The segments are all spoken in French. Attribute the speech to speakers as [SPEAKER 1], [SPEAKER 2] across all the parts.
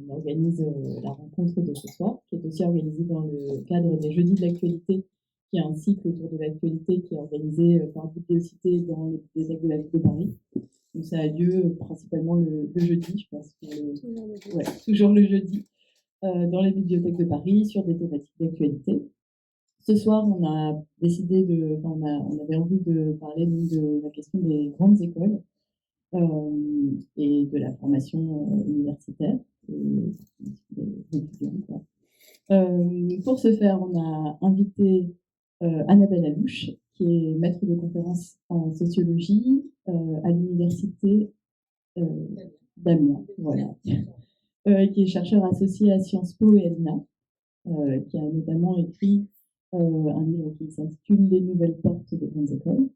[SPEAKER 1] on organise la rencontre de ce soir, qui est aussi organisée dans le cadre des Jeudis de l'actualité, qui est un cycle autour de l'actualité qui est organisé par Bibliocité dans les bibliothèques de la ville de Paris. Donc ça a lieu principalement le jeudi, je pense que toujours le jeudi, dans les bibliothèques de Paris sur des thématiques d'actualité. Ce soir, on a décidé on avait envie de parler de la question des grandes écoles et de la formation universitaire des étudiants, quoi. Pour ce faire, on a invité Annabelle Alouche, qui est maître de conférence en sociologie à l'université d'Amiens, voilà. Qui est chercheur associé à Sciences Po et à l'INA, qui a notamment écrit un livre qui s'intitule Les nouvelles portes des grandes écoles.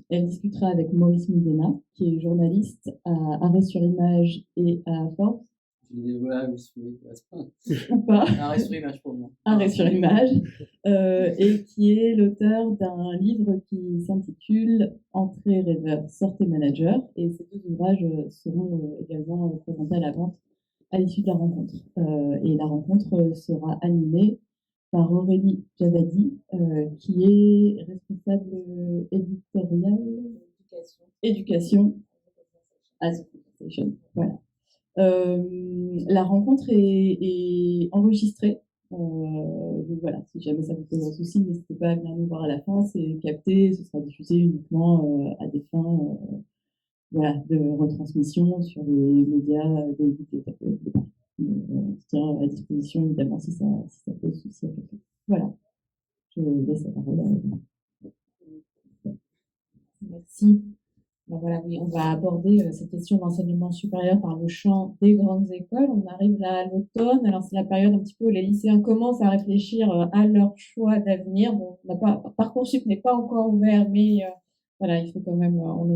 [SPEAKER 1] Elle discutera avec Maurice Midena, qui est journaliste à Arrêt sur Image et à Forbes.
[SPEAKER 2] Voilà,
[SPEAKER 1] Ou pas.
[SPEAKER 2] Arrêt sur Image pour moi.
[SPEAKER 1] Arrêt sur Image, et qui est l'auteur d'un livre qui s'intitule Entrée rêveur, sortez manager. Et ces deux ouvrages seront également présentés à la vente à l'issue de la rencontre. Et la rencontre sera animée par Aurélie Javadi, qui est responsable éditoriale éducation à The Conversation. Voilà. La rencontre est enregistrée. Donc voilà, si jamais ça vous pose un souci, n'hésitez pas à venir nous voir à la fin. C'est capté, ce sera diffusé uniquement à des fins voilà, de retransmission sur les médias des bibliothèques de Paris. On se tient à disposition évidemment si ça pose souci à quelqu'un. Voilà, je laisse la parole à vous.
[SPEAKER 3] Merci. Alors voilà, oui, on va aborder cette question d'enseignement supérieur par le champ des grandes écoles. On arrive là à l'automne, alors c'est la période un petit peu où les lycéens commencent à réfléchir à leur choix d'avenir. Bon, Parcoursup n'est pas encore ouvert, mais voilà, il faut quand même, on est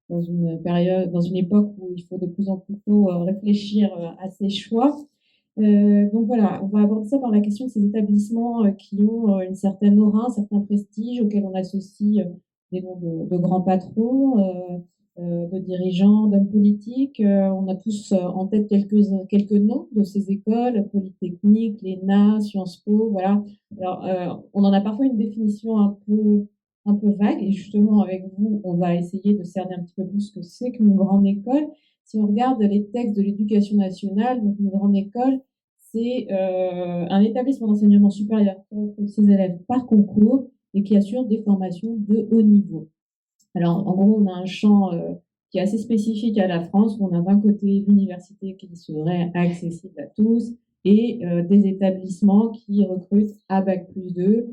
[SPEAKER 3] dans une période, dans une époque où il faut de plus en plus tôt réfléchir à ses choix. Donc voilà, on va aborder ça par la question de ces établissements qui ont une certaine aura, un certain prestige, auquel on associe des noms de grands patrons, de dirigeants, d'hommes politiques. On a tous en tête quelques noms de ces écoles, Polytechnique, l'ENA, Sciences Po, voilà. Alors, on en a parfois une définition un peu vague, et justement avec vous, on va essayer de cerner un petit peu plus ce que c'est qu'une grande école. Si on regarde les textes de l'éducation nationale, donc une grande école, c'est un établissement d'enseignement supérieur qui recrute ses élèves par concours et qui assure des formations de haut niveau. Alors, en gros, on a un champ qui est assez spécifique à la France, où on a d'un côté l'université qui serait accessible à tous et des établissements qui recrutent à Bac+2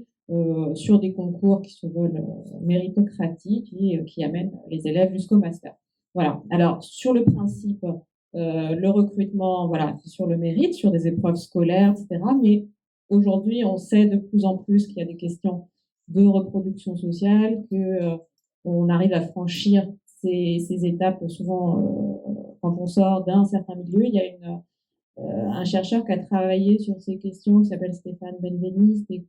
[SPEAKER 3] sur des concours qui se veulent méritocratiques et qui amènent les élèves jusqu'au master. Voilà. Alors, sur le principe, le recrutement, voilà, c'est sur le mérite, sur des épreuves scolaires, etc. Mais aujourd'hui, on sait de plus en plus qu'il y a des questions de reproduction sociale, que on arrive à franchir ces étapes souvent quand on sort d'un certain milieu. Il y a un chercheur qui a travaillé sur ces questions qui s'appelle Stéphane Benveniste et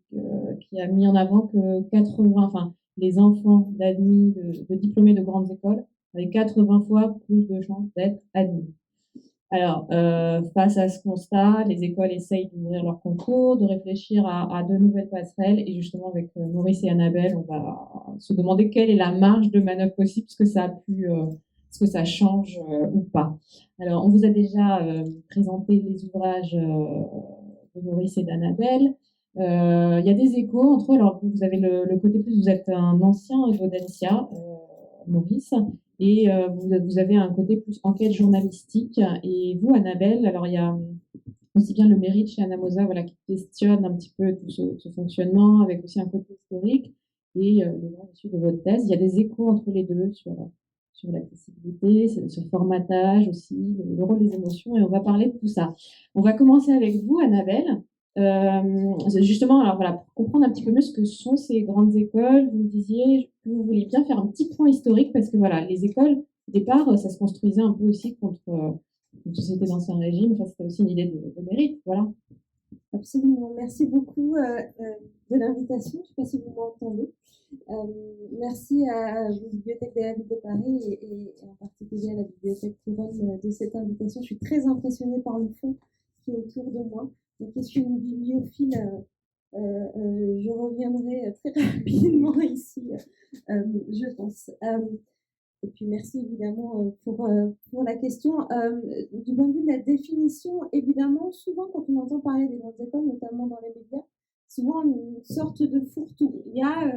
[SPEAKER 3] qui a mis en avant que les enfants d'admis, de diplômés de grandes écoles avaient 80 fois plus de chances d'être admis. Alors, face à ce constat, les écoles essayent d'ouvrir leurs concours, de réfléchir à de nouvelles passerelles. Et justement, avec Maurice et Annabelle, on va se demander quelle est la marge de manœuvre possible, ce que ça change ou pas. Alors, on vous a déjà présenté les ouvrages de Maurice et d'Annabelle. Il y a des échos entre eux. Alors, vous avez le côté plus, vous êtes un ancien d'Audencia, Maurice. Et vous avez un côté plus enquête journalistique. Et vous, Annabelle, alors il y a aussi bien le mérite chez Anna Mosa, voilà, qui questionne un petit peu tout ce fonctionnement, avec aussi un côté historique, et le grand issue de votre thèse. Il y a des échos entre les deux sur l'accessibilité, sur le formatage aussi, le rôle des émotions, et on va parler de tout ça. On va commencer avec vous, Annabelle. Justement, alors voilà, pour comprendre un petit peu mieux ce que sont ces grandes écoles, vous me disiez que vous vouliez bien faire un petit point historique, parce que voilà, les écoles, au départ, ça se construisait un peu aussi contre une société d'ancien régime. Enfin, c'était aussi une idée de mérite, voilà.
[SPEAKER 4] Absolument. Merci beaucoup de l'invitation. Je ne sais pas si vous m'entendez. Merci à la Bibliothèque de la Ville de Paris et en particulier à la Bibliothèque Couronne de cette invitation. Je suis très impressionnée par le fond qui est autour de moi. Donc, je suis une bibliophile. Je reviendrai très rapidement ici, je pense. Et puis merci évidemment pour la question. Du point de vue de la définition, évidemment, souvent quand on entend parler des grandes écoles, notamment dans les médias, souvent une sorte de fourre-tout. Il y a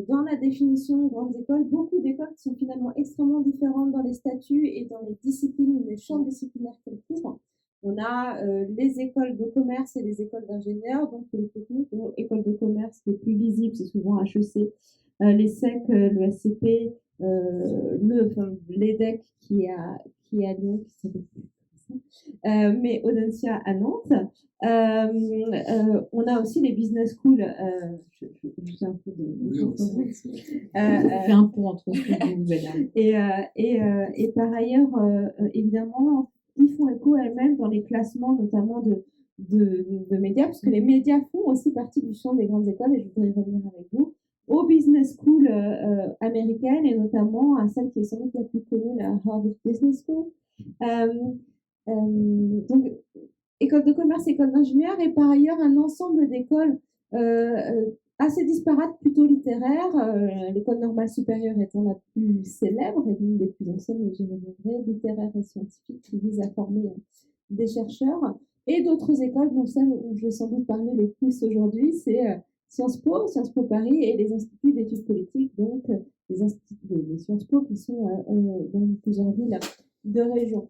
[SPEAKER 4] dans la définition grandes écoles, beaucoup d'écoles qui sont finalement extrêmement différentes dans les statuts et dans les disciplines, les champs disciplinaires qu'elles couvrent. On a les écoles de commerce et les écoles d'ingénieurs, donc polytechniques, écoles de commerce, le plus visible, c'est souvent HEC, les SEC, le SCP, l'EDEC qui est à Lyon, qui s'appelle mais Audencia à Nantes. On a aussi les business schools. Je fais un peu de.
[SPEAKER 3] Fais un pont entre ce que vous avez.
[SPEAKER 4] Et par ailleurs, évidemment, ils font écho elles-mêmes dans les classements, notamment de médias, parce que les médias font aussi partie du champ des grandes écoles, et je voudrais y revenir avec vous, aux business schools américaines, et notamment à celle qui est sans doute la plus connue, la Harvard Business School. Donc, école de commerce, école d'ingénieurs, et par ailleurs un ensemble d'écoles assez disparates, plutôt littéraires. L'école normale supérieure étant la plus célèbre et l'une des plus anciennes, mais j'y reviendrai, littéraire et scientifique, qui vise à former des chercheurs. Et d'autres écoles, dont celle où je vais sans doute parler le plus aujourd'hui, c'est Sciences Po Paris et les instituts d'études politiques, donc les Sciences Po qui sont dans plusieurs villes de région.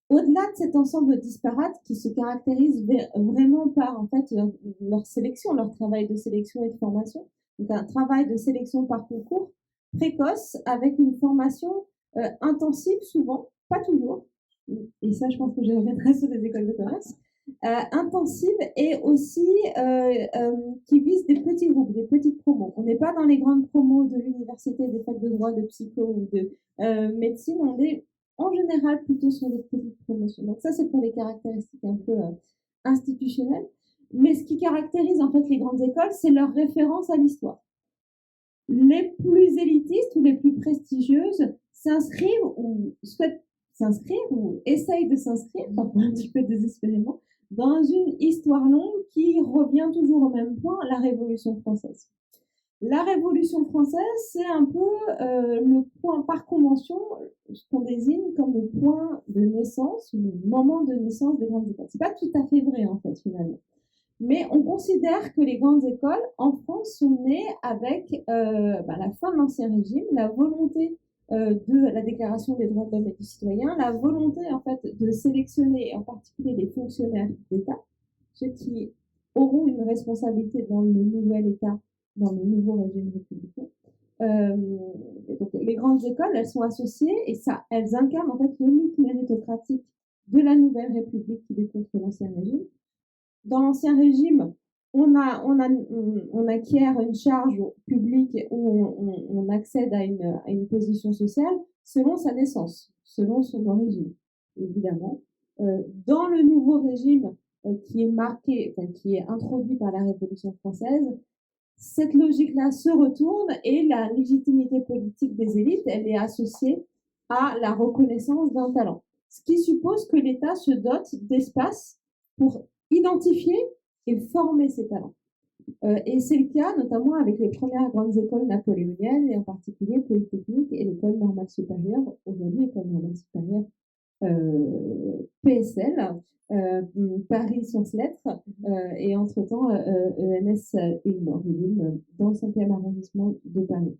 [SPEAKER 4] Au-delà de cet ensemble disparate qui se caractérise vraiment par en fait leur sélection, leur travail de sélection et de formation, donc un travail de sélection par concours précoce avec une formation intensive souvent, pas toujours, et ça je pense que je reviendrai sur les écoles de commerce, intensive et aussi qui vise des petits groupes, des petites promos. On n'est pas dans les grandes promos de l'université, des facs de droit, de psycho ou de médecine, on est en général plutôt sur des petites promotions. Donc ça, c'est pour les caractéristiques un peu institutionnelles. Mais ce qui caractérise en fait les grandes écoles, c'est leur référence à l'histoire. Les plus élitistes ou les plus prestigieuses s'inscrivent ou souhaitent s'inscrire ou essayent de s'inscrire, parfois un petit peu désespérément, dans une histoire longue qui revient toujours au même point, la Révolution française. La Révolution française, c'est un peu le point par convention, ce qu'on désigne comme le point de naissance, ou le moment de naissance des grandes écoles. C'est pas tout à fait vrai en fait finalement. Mais on considère que les grandes écoles en France sont nées avec la fin de l'Ancien Régime, la volonté de la Déclaration des droits de l'homme et du citoyen, la volonté en fait de sélectionner en particulier les fonctionnaires d'État, ceux qui auront une responsabilité dans le nouvel État, dans le nouveau régime républicain. Donc, les grandes écoles, elles sont associées et ça, elles incarnent en fait le mythe méritocratique de la nouvelle République qui lutte contre l'ancien régime. Dans l'ancien régime, on acquiert une charge publique où on accède à une position sociale selon sa naissance, selon son origine, évidemment. Dans le nouveau régime qui est introduit par la Révolution française, cette logique-là se retourne et la légitimité politique des élites, elle est associée à la reconnaissance d'un talent. Ce qui suppose que l'État se dote d'espace pour identifier et former ces talents. Et c'est le cas notamment avec les premières grandes écoles napoléoniennes, et en particulier Polytechnique et l'École normale supérieure, aujourd'hui École normale supérieure PSL, Paris Sciences Lettres, et entre-temps ENS Ulm, dans le 5e arrondissement de Paris.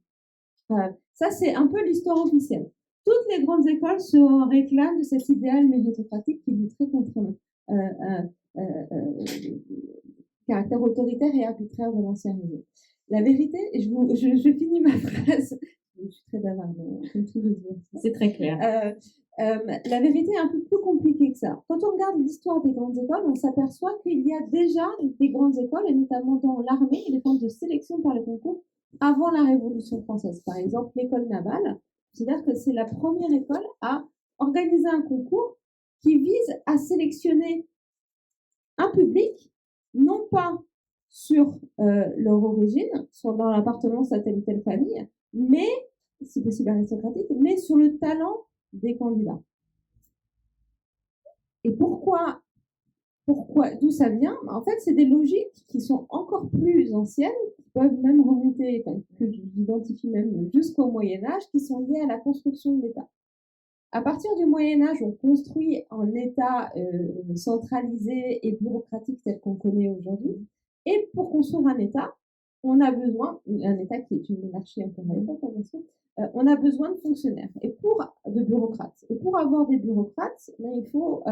[SPEAKER 4] Ça, c'est un peu l'histoire officielle. Toutes les grandes écoles se réclament de cet idéal méritocratique qui lutterait contre caractère autoritaire et arbitraire de l'ancien régime. La vérité, et je finis ma phrase, je suis très bavarde, comme tous les autres.
[SPEAKER 3] C'est très clair.
[SPEAKER 4] La vérité est un peu plus compliquée que ça. Quand on regarde l'histoire des grandes écoles, on s'aperçoit qu'il y a déjà des grandes écoles, et notamment dans l'armée, des formes de sélection par les concours avant la Révolution française. Par exemple, l'école navale, c'est-à-dire que c'est la première école à organiser un concours qui vise à sélectionner un public, non pas sur leur origine, sur leur appartenance à telle ou telle famille, mais, si possible aristocratique, mais sur le talent des candidats. Et pourquoi, d'où ça vient? En fait, c'est des logiques qui sont encore plus anciennes, qui peuvent même remonter, enfin, que j'identifie même jusqu'au Moyen-Âge, qui sont liées à la construction de l'État. À partir du Moyen-Âge, on construit un État centralisé et bureaucratique tel qu'on connaît aujourd'hui. Et pour construire un État, on a besoin, un État qui est une monarchie encore à l'époque, bien sûr, on a besoin de fonctionnaires, de bureaucrates. Et pour avoir des bureaucrates, il faut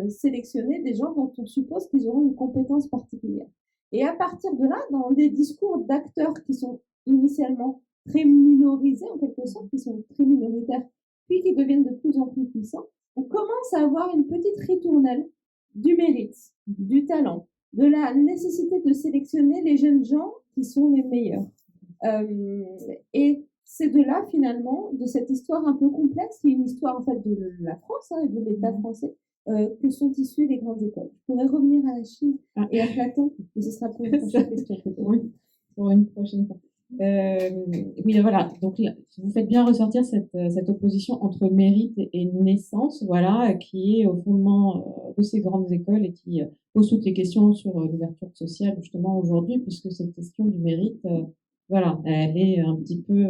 [SPEAKER 4] sélectionner des gens dont on suppose qu'ils auront une compétence particulière. Et à partir de là, dans des discours d'acteurs qui sont initialement très minorisés, en quelque sorte, qui sont très minoritaires, puis qui deviennent de plus en plus puissants, on commence à avoir une petite ritournelle du mérite, du talent, de la nécessité de sélectionner les jeunes gens qui sont les meilleurs. Et c'est de là, finalement, de cette histoire un peu complexe, qui est une histoire, en fait, de la France, de l'État français, que sont issues les grandes écoles. Je pourrais revenir à la Chine et à Platon, mais ce sera pour une prochaine question, peut-être.
[SPEAKER 3] Oui, pour une prochaine fois. Oui, voilà. Donc, vous faites bien ressortir cette opposition entre mérite et naissance, voilà, qui est au fondement de ces grandes écoles et qui pose toutes les questions sur l'ouverture sociale, justement, aujourd'hui, puisque cette question du mérite, voilà, elle est un petit peu,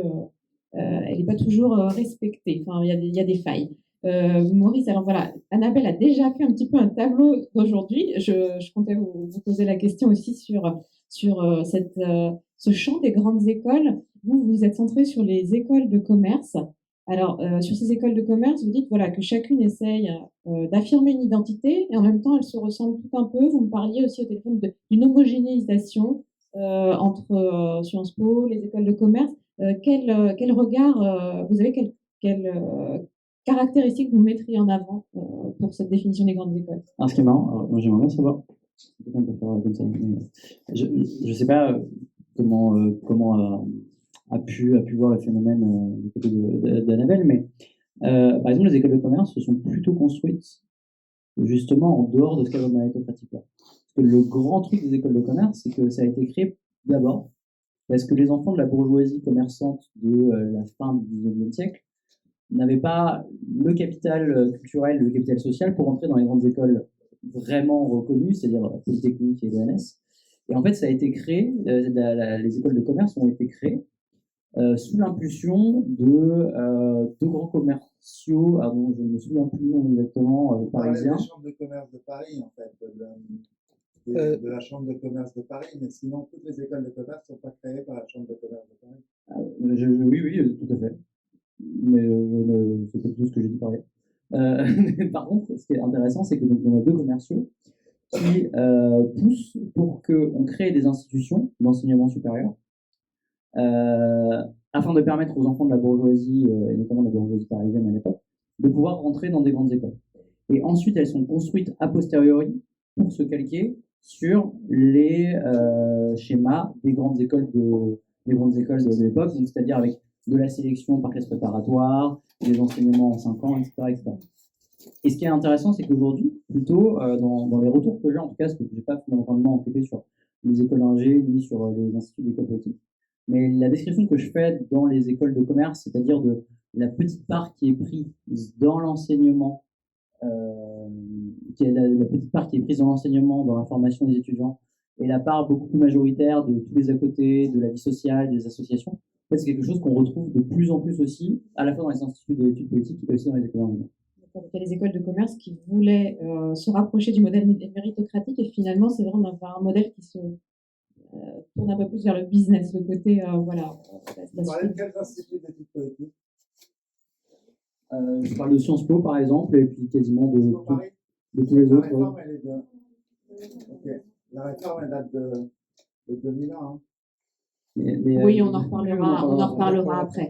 [SPEAKER 3] elle n'est pas toujours respectée. Enfin, il y a des failles. Maurice, alors voilà, Annabelle a déjà fait un petit peu un tableau d'aujourd'hui. Je comptais vous poser la question aussi sur ce champ des grandes écoles. Vous êtes centré sur les écoles de commerce. Alors, sur ces écoles de commerce, vous dites voilà, que chacune essaye d'affirmer une identité et en même temps, elles se ressemblent tout un peu. Vous me parliez aussi au téléphone d'une homogénéisation entre Sciences Po, les écoles de commerce. Quel regard vous avez, quel caractéristiques vous mettriez en avant pour cette définition des grandes écoles?
[SPEAKER 5] Alors, ce qui est marrant, moi j'aimerais bien savoir, on peut faire comme ça, mais je ne sais pas comment a pu voir le phénomène du côté d'Annabelle, mais par exemple, les écoles de commerce se sont plutôt construites justement en dehors de ce cadre méritocratique-là. Parce que le grand truc des écoles de commerce, c'est que ça a été créé d'abord parce que les enfants de la bourgeoisie commerçante de la fin du XIXe siècle n'avaient pas le capital culturel, le capital social pour entrer dans les grandes écoles vraiment reconnues, c'est-à-dire Polytechnique et l'ENS. Et en fait, ça a été créé, les écoles de commerce ont été créées sous l'impulsion de deux grands commerciaux, dont je ne me souviens plus le nom exactement, parisiens.
[SPEAKER 6] La Chambre de commerce de Paris, en fait, de la Chambre de commerce de Paris, mais sinon, toutes les écoles de commerce ne sont pas créées par la Chambre de commerce de Paris.
[SPEAKER 5] Oui, tout à fait. Mais c'est pas tout ce que j'ai dit par ailleurs. Par contre, ce qui est intéressant, c'est que donc, on a deux commerciaux qui poussent pour qu'on crée des institutions d'enseignement supérieur afin de permettre aux enfants de la bourgeoisie, et notamment de la bourgeoisie parisienne à l'époque, de pouvoir rentrer dans des grandes écoles. Et ensuite, elles sont construites a posteriori pour se calquer sur les schémas des grandes écoles de l'époque, donc c'est-à-dire avec de la sélection par classe préparatoire, des enseignements en 5 ans, etc., etc. Et ce qui est intéressant, c'est qu'aujourd'hui, plutôt dans les retours que j'ai, en tout cas, parce que je n'ai pas fondamentalement enquêté sur les écoles d'ingé ni sur les instituts d'école politique, mais la description que je fais dans les écoles de commerce, c'est-à-dire de la petite part qui est prise dans l'enseignement, la petite part qui est prise dans l'enseignement, dans la formation des étudiants, et la part beaucoup plus majoritaire de tous les à côté, de la vie sociale, des associations, en fait, c'est quelque chose qu'on retrouve de plus en plus aussi, à la fois dans les instituts d'études politiques et aussi dans les écoles d'ingénieurs.
[SPEAKER 3] Il y a les écoles de commerce qui voulaient se rapprocher du modèle méritocratique et finalement, c'est vrai, on a un modèle qui se tourne un peu plus vers le business, le côté, voilà.
[SPEAKER 6] Vous parlez de quels instituts d'études politiques?
[SPEAKER 5] Je parle de Sciences Po, par exemple, et puis quasiment de tous les
[SPEAKER 6] La
[SPEAKER 5] autres.
[SPEAKER 6] réforme, elle est ok. La réforme, elle date de 2001. Hein.
[SPEAKER 3] Oui, on en reparlera après.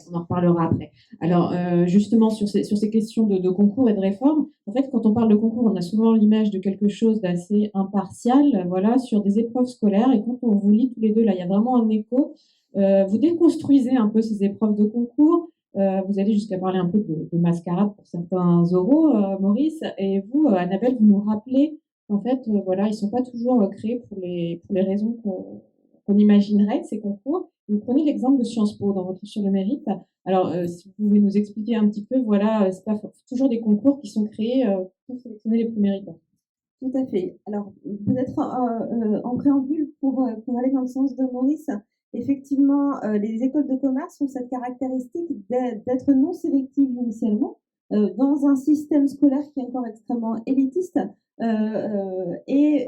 [SPEAKER 3] Alors, justement, sur ces questions de concours et de réforme, en fait, quand on parle de concours, on a souvent l'image de quelque chose d'assez impartial, voilà, sur des épreuves scolaires. Et quand on vous lit tous les deux, là, il y a vraiment un écho. Vous déconstruisez un peu ces épreuves de concours. Vous allez jusqu'à parler un peu de mascarade pour certains oraux, Maurice. Et vous, Annabelle, vous nous rappelez En fait, voilà, ils sont pas toujours créés pour les raisons qu'on imaginerait de ces concours. Vous prenez l'exemple de Sciences Po dans votre sur le mérite. Alors, si vous pouvez nous expliquer un petit peu, voilà, c'est pas toujours des concours qui sont créés pour sélectionner les plus méritants.
[SPEAKER 4] Tout à fait. Alors, peut-être en préambule pour aller dans le sens de Maurice, effectivement, les écoles de commerce ont cette caractéristique d'être non sélectives initialement, dans un système scolaire qui est encore extrêmement élitiste et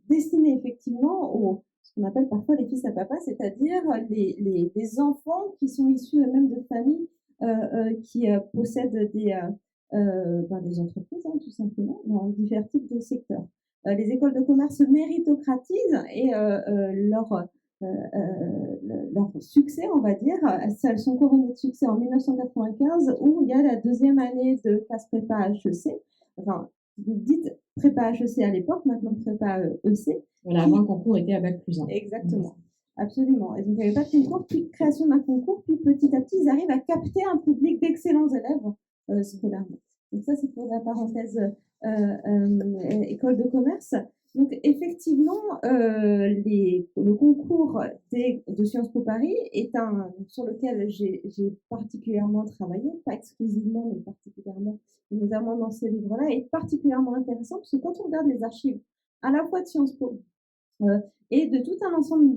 [SPEAKER 4] destiné effectivement aux ce qu'on appelle parfois les fils à papa, c'est-à-dire les enfants qui sont issus eux-mêmes de familles qui possèdent des entreprises, hein, tout simplement, dans divers types de secteurs. Les écoles de commerce méritocratisent et leur succès, on va dire, elles sont couronnées de succès en 1995 où il y a la deuxième année de classe prépa HEC, enfin, dites prépa HEC à l'époque, maintenant prépa EC.
[SPEAKER 3] Voilà, avant le concours était à Bac+1.
[SPEAKER 4] Exactement. Absolument. Et donc, il n'y avait pas de concours, puis création d'un concours, puis petit à petit, ils arrivent à capter un public d'excellents élèves scolairement. Donc ça, c'est pour la parenthèse école de commerce. Donc effectivement, le concours de Sciences Po Paris est un sur lequel j'ai particulièrement travaillé, pas exclusivement, mais particulièrement, notamment dans ce livre-là, est particulièrement intéressant parce que quand on regarde les archives à la fois de Sciences Po et de tout un ensemble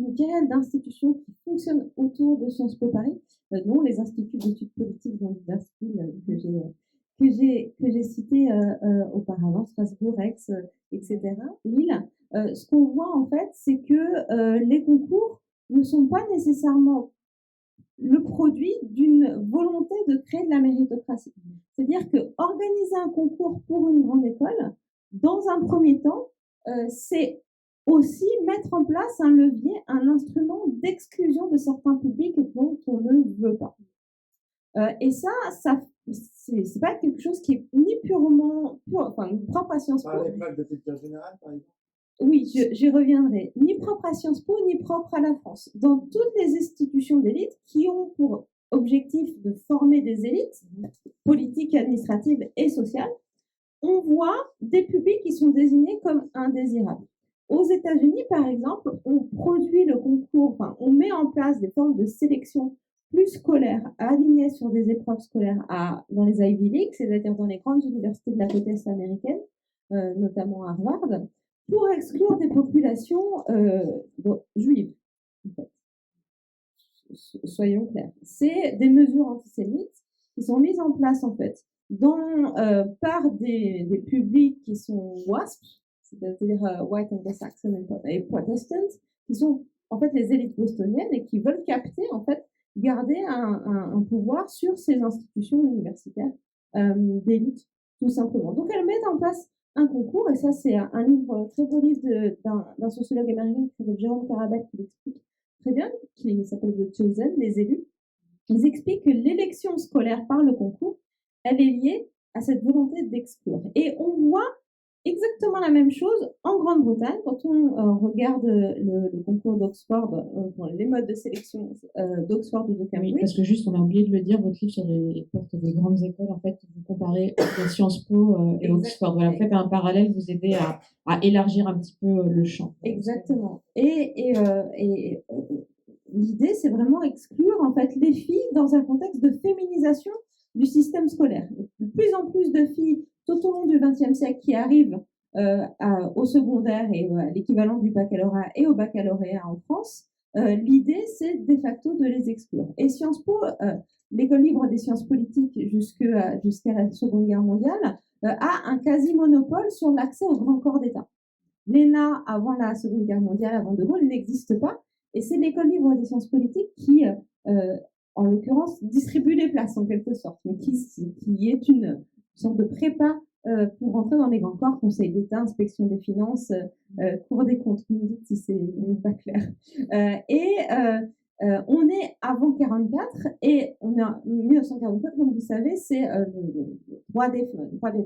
[SPEAKER 4] d'institutions qui fonctionnent autour de Sciences Po Paris, dont les instituts d'études politiques dans diverses villes que j'ai cités auparavant, Strasbourg, Aix, etc., Lille. Ce qu'on voit en fait, c'est que les concours ne sont pas nécessairement le produit d'une volonté de créer de la méritocratie. C'est-à-dire que organiser un concours pour une grande école, dans un premier temps, c'est aussi mettre en place un levier, un instrument d'exclusion de certains publics dont on ne veut pas. Et ça c'est pas quelque chose qui est ni purement propre à Sciences Po.
[SPEAKER 6] Par l'épreuve de culture générale, par exemple.
[SPEAKER 4] Oui, j'y reviendrai. Ni propre à Sciences Po, ni propre à la France. Dans toutes les institutions d'élite qui ont pour objectif de former des élites politiques, administratives et sociales, on voit des publics qui sont désignés comme indésirables. Aux États-Unis, par exemple, on produit le concours, on met en place des formes de sélection plus scolaires, alignées sur des épreuves scolaires dans les Ivy League, c'est-à-dire dans les grandes universités de la côte est américaine, notamment Harvard, pour exclure des populations juives. En fait. Soyons clairs. C'est des mesures antisémites qui sont mises en place en fait par des publics qui sont WASP, c'est-à-dire White Anglo-Saxon et Protestant, qui sont en fait les élites bostoniennes et qui veulent capter en fait garder un pouvoir sur ces institutions universitaires d'élite tout simplement. Donc elles mettent en place un concours, et ça c'est un livre, très beau livre d'un sociologue américain qui s'appelle Jérôme Karabakh qui l'explique très bien, qui s'appelle The Chosen, les élus. Ils expliquent que l'élection scolaire par le concours, elle est liée à cette volonté d'exclure. Et on voit exactement la même chose en Grande-Bretagne quand on regarde le concours d'Oxford, les modes de sélection d'Oxford ou de Cambridge.
[SPEAKER 3] Oui, parce que juste, on a oublié de le dire, votre livre sur les portes des grandes écoles, en fait, vous comparez les Sciences Po et Oxford. Voilà, vous faites un parallèle, vous aidez à élargir un petit peu le champ.
[SPEAKER 4] Exactement. Et l'idée, c'est vraiment exclure en fait les filles dans un contexte de féminisation du système scolaire. De plus en plus de filles tout au long du XXe siècle qui arrivent au secondaire et à l'équivalent du baccalauréat et au baccalauréat en France, l'idée, c'est de facto de les exclure. Et Sciences Po, l'école libre des sciences politiques jusqu'à la Seconde Guerre mondiale, a un quasi-monopole sur l'accès aux grands corps d'État. L'ENA, avant la Seconde Guerre mondiale, avant De Gaulle, n'existe pas. Et c'est l'école libre des sciences politiques qui, en l'occurrence, distribue les places en quelque sorte, mais qui est une sorte de prépa pour rentrer dans les grands corps, Conseil d'État, Inspection des finances, Cour des comptes, vous me dites si c'est pas clair. On est avant 44 et on est en 1944, comme vous savez, c'est le droit des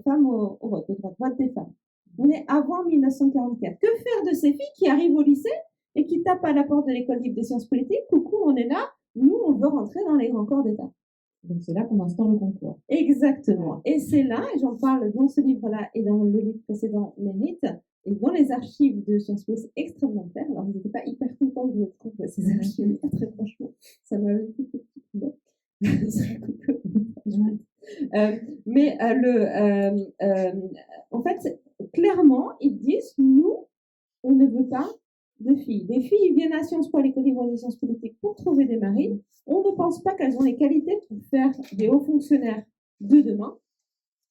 [SPEAKER 4] femmes au vote, le droit de vote des femmes. On est avant 1944. Que faire de ces filles qui arrivent au lycée et qui tapent à la porte de l'école libre des sciences politiques? Coucou, on est là, nous, on veut rentrer dans les grands corps d'État.
[SPEAKER 3] Donc c'est là qu'on instaure le concours.
[SPEAKER 4] Exactement. Et c'est là, et j'en parle dans ce livre-là et dans le livre précédent, Mérite, Et dans les archives de Sciences Po, c'est extrêmement clair. Alors, je n'étais pas hyper contente de trouver ces archives, très franchement. Ça m'a eu tout bon. En fait, clairement, ils disent, nous, on ne veut pas de filles. Des filles viennent à Sciences Po, à l'école libre des sciences politiques, pour trouver des maris. On ne pense pas qu'elles ont les qualités pour faire des hauts fonctionnaires de demain.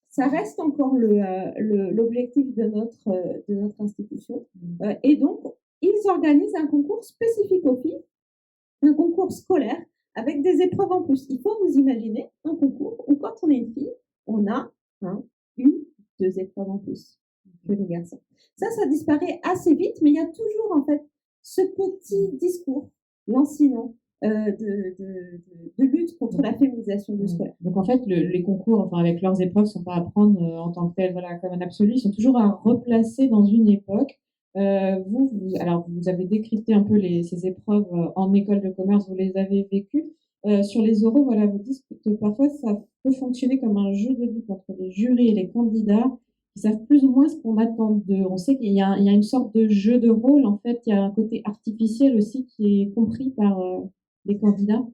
[SPEAKER 4] Ça reste encore l'objectif de notre institution. Et donc, ils organisent un concours spécifique aux filles, un concours scolaire, avec des épreuves en plus. Il faut vous imaginer un concours où, quand on est une fille, on a deux épreuves en plus que les garçons. Ça disparaît assez vite, mais il y a toujours, en fait, ce petit discours lancinant de lutte contre la féminisation du scolaire.
[SPEAKER 3] Donc en fait, les concours, enfin avec leurs épreuves, ne sont pas à prendre en tant que telles, voilà, comme un absolu, ils sont toujours à replacer dans une époque. Alors vous avez décrypté un peu ces épreuves en école de commerce, vous les avez vécues. Sur les oraux, voilà, vous dites que parfois ça peut fonctionner comme un jeu de doute entre les jurys et les candidats qui savent plus ou moins ce qu'on attend d'eux. On sait qu'il y a une sorte de jeu de rôle, en fait, il y a un côté artificiel aussi qui est compris par les candidats.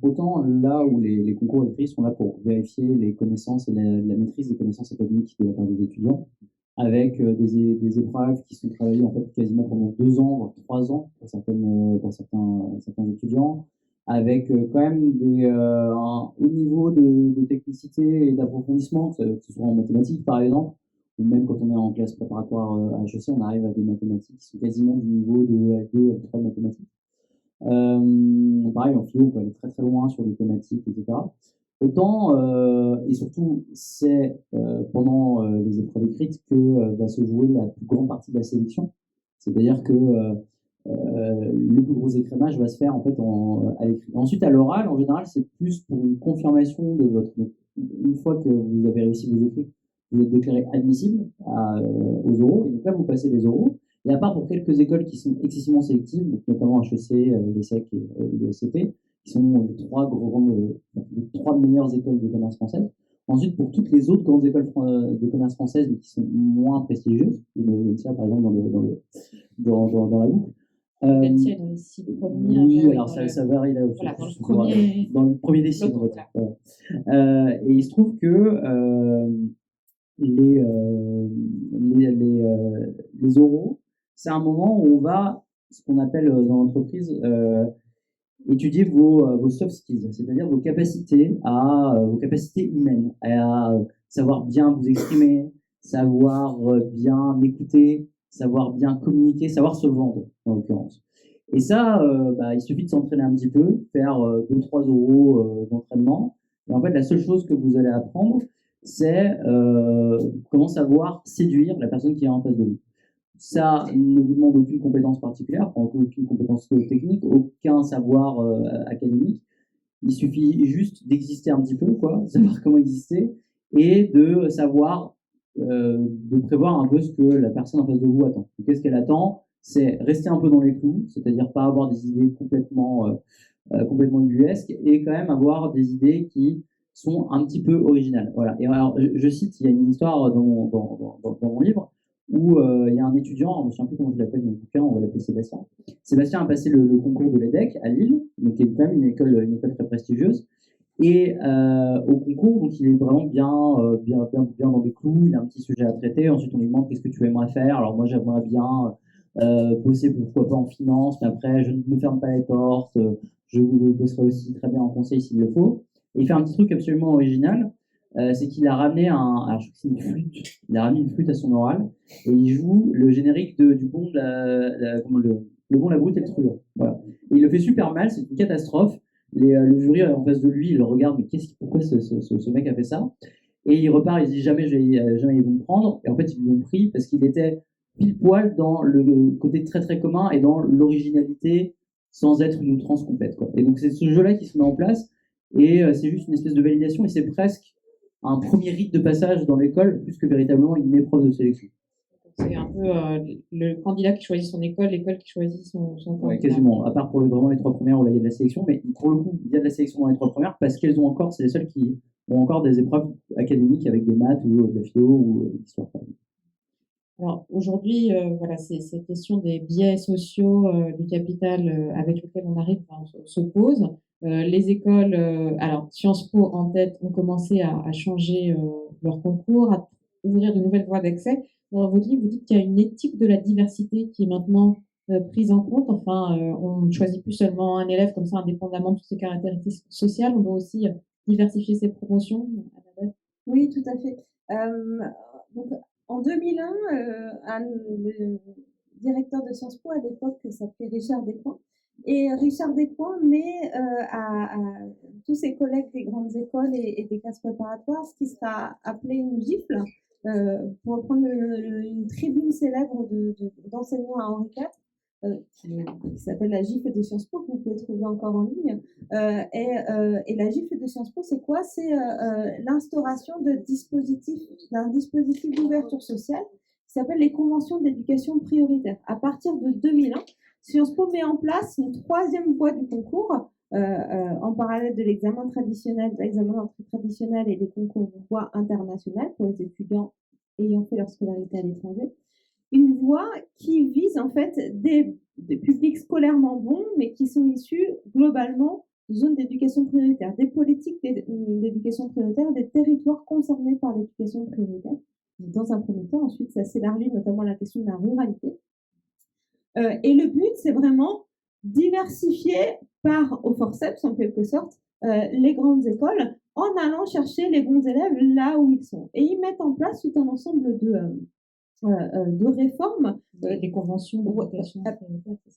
[SPEAKER 5] Autant là où les concours écrits sont là pour vérifier les connaissances et la maîtrise des connaissances académiques de la part des étudiants, avec des épreuves qui sont travaillées en fait quasiment pendant 2 ans, voire 3 ans pour certains étudiants, avec quand même un haut niveau de technicité et d'approfondissement, que ce soit en mathématiques par exemple, ou même quand on est en classe préparatoire à HEC, on arrive à des mathématiques qui sont quasiment du niveau de L2, L3 de mathématiques. Pareil, en philo, on peut aller très très loin sur les thématiques, etc. Autant, et surtout, c'est pendant les épreuves écrites que va se jouer la plus grande partie de la sélection. C'est-à-dire que le plus gros écrémage va se faire en fait à l'écrit. Ensuite, à l'oral, en général, c'est plus pour une confirmation de votre. Une fois que vous avez réussi vos écrits, vous êtes déclaré admissible aux oraux, et donc là, vous passez les oraux. Et à part pour quelques écoles qui sont excessivement sélectives, donc notamment HEC, l'ESSEC et l'ESCP, qui sont les 3 meilleures écoles de commerce françaises. Ensuite, pour toutes les autres grandes écoles de commerce françaises, mais qui sont moins prestigieuses, l'UNSA par exemple dans la boucle.
[SPEAKER 3] L'UNSA dans les 6 premiers.
[SPEAKER 5] Oui, alors ça varie là aussi.
[SPEAKER 3] Voilà,
[SPEAKER 5] dans le premier des 6. Voilà. Et il se trouve que les oraux, c'est un moment où on va, ce qu'on appelle dans l'entreprise, étudier vos soft skills, c'est-à-dire vos capacités humaines, à savoir bien vous exprimer, savoir bien écouter, savoir bien communiquer, savoir se vendre, en l'occurrence. Et ça, il suffit de s'entraîner un petit peu, faire 2-3 oraux d'entraînement. Et en fait, la seule chose que vous allez apprendre, c'est comment savoir séduire la personne qui est en face de vous. Ça ne vous demande aucune compétence particulière, aucune compétence technique, aucun savoir académique. Il suffit juste d'exister un petit peu, savoir comment exister, et de savoir, de prévoir un peu ce que la personne en face de vous attend. Qu'est-ce qu'elle attend? C'est rester un peu dans les clous, c'est-à-dire pas avoir des idées complètement ubuesques, et quand même avoir des idées qui sont un petit peu originales. Voilà. Et alors, je cite, il y a une histoire dans mon livre, où il y a un étudiant, je ne me souviens plus comment je l'appelle dans le bouquin, on va l'appeler Sébastien. Sébastien a passé le concours de l'EDEC à Lille, donc qui est quand même une école très prestigieuse. Et au concours, donc il est vraiment bien dans les clous, il a un petit sujet à traiter. Ensuite, on lui demande qu'est-ce que tu aimerais faire. Alors moi, j'aimerais bien bosser, pourquoi pas en finance, mais après, je ne me ferme pas les portes. Je bosserai aussi très bien en conseil s'il le faut. Et il fait un petit truc absolument original. C'est qu'il a ramené alors je crois que c'est une flûte. Il a ramené une flûte à son oral et il joue le générique du Bon le Bon, la Brute et le Truand. Voilà. Et il le fait super mal, c'est une catastrophe. Le jury en face de lui, il le regarde, mais pourquoi ce mec a fait ça? Et il repart, il se dit jamais ils vont me prendre. Et en fait, ils l'ont pris parce qu'il était pile poil dans le côté très très commun et dans l'originalité sans être une outrance complète. Et donc c'est ce jeu-là qui se met en place et c'est juste une espèce de validation et c'est presque un premier rite de passage dans l'école, plus que véritablement une épreuve de sélection.
[SPEAKER 3] C'est un peu le candidat qui choisit son école, l'école qui choisit son candidat.
[SPEAKER 5] Ouais, quasiment, à part pour vraiment les 3 premières où là il y a de la sélection, mais pour le coup, il y a de la sélection dans les 3 premières parce qu'elles ont encore, c'est les seules qui ont encore des épreuves académiques avec des maths ou de la philo ou de l'histoire.
[SPEAKER 3] Alors aujourd'hui, voilà, ces questions des biais sociaux du capital avec lequel on arrive, enfin, se pose. Les écoles, alors Sciences Po en tête, ont commencé à changer leur concours, à ouvrir de nouvelles voies d'accès. Dans votre livre, vous dites qu'il y a une éthique de la diversité qui est maintenant prise en compte. Enfin, on ne choisit plus seulement un élève comme ça, indépendamment de toutes ses caractéristiques sociales. On doit aussi diversifier ses promotions. Annabelle.
[SPEAKER 4] Oui, tout à fait. Donc, en 2001, le directeur de Sciences Po à l'époque s'appelait Richard Descoings. Et Richard Descoings met à tous ses collègues des grandes écoles et des classes préparatoires ce qui sera appelé une gifle, pour reprendre une tribune célèbre d'enseignement à Henri IV, qui s'appelle la gifle de Sciences Po, que vous pouvez trouver encore en ligne. Et la gifle de Sciences Po, c'est quoi? C'est l'instauration d'un dispositif d'ouverture sociale qui s'appelle les conventions d'éducation prioritaire. À partir de 2001, Sciences Po met en place une troisième voie du concours, en parallèle de l'examen traditionnel, de l'examen d'entrée traditionnel et des concours de voie internationale pour les étudiants ayant fait leur scolarité à l'étranger. Une voie qui vise en fait des publics scolairement bons, mais qui sont issus globalement de zones d'éducation prioritaire, des politiques d'éducation prioritaire, des territoires concernés par l'éducation prioritaire. Dans un premier temps, ensuite, ça s'élargit notamment à la question de la ruralité. Et le but, c'est vraiment diversifier au forceps, en quelque sorte, les grandes écoles en allant chercher les bons élèves là où ils sont. Et ils mettent en place tout un ensemble de réformes.
[SPEAKER 3] Les conventions d'éducation.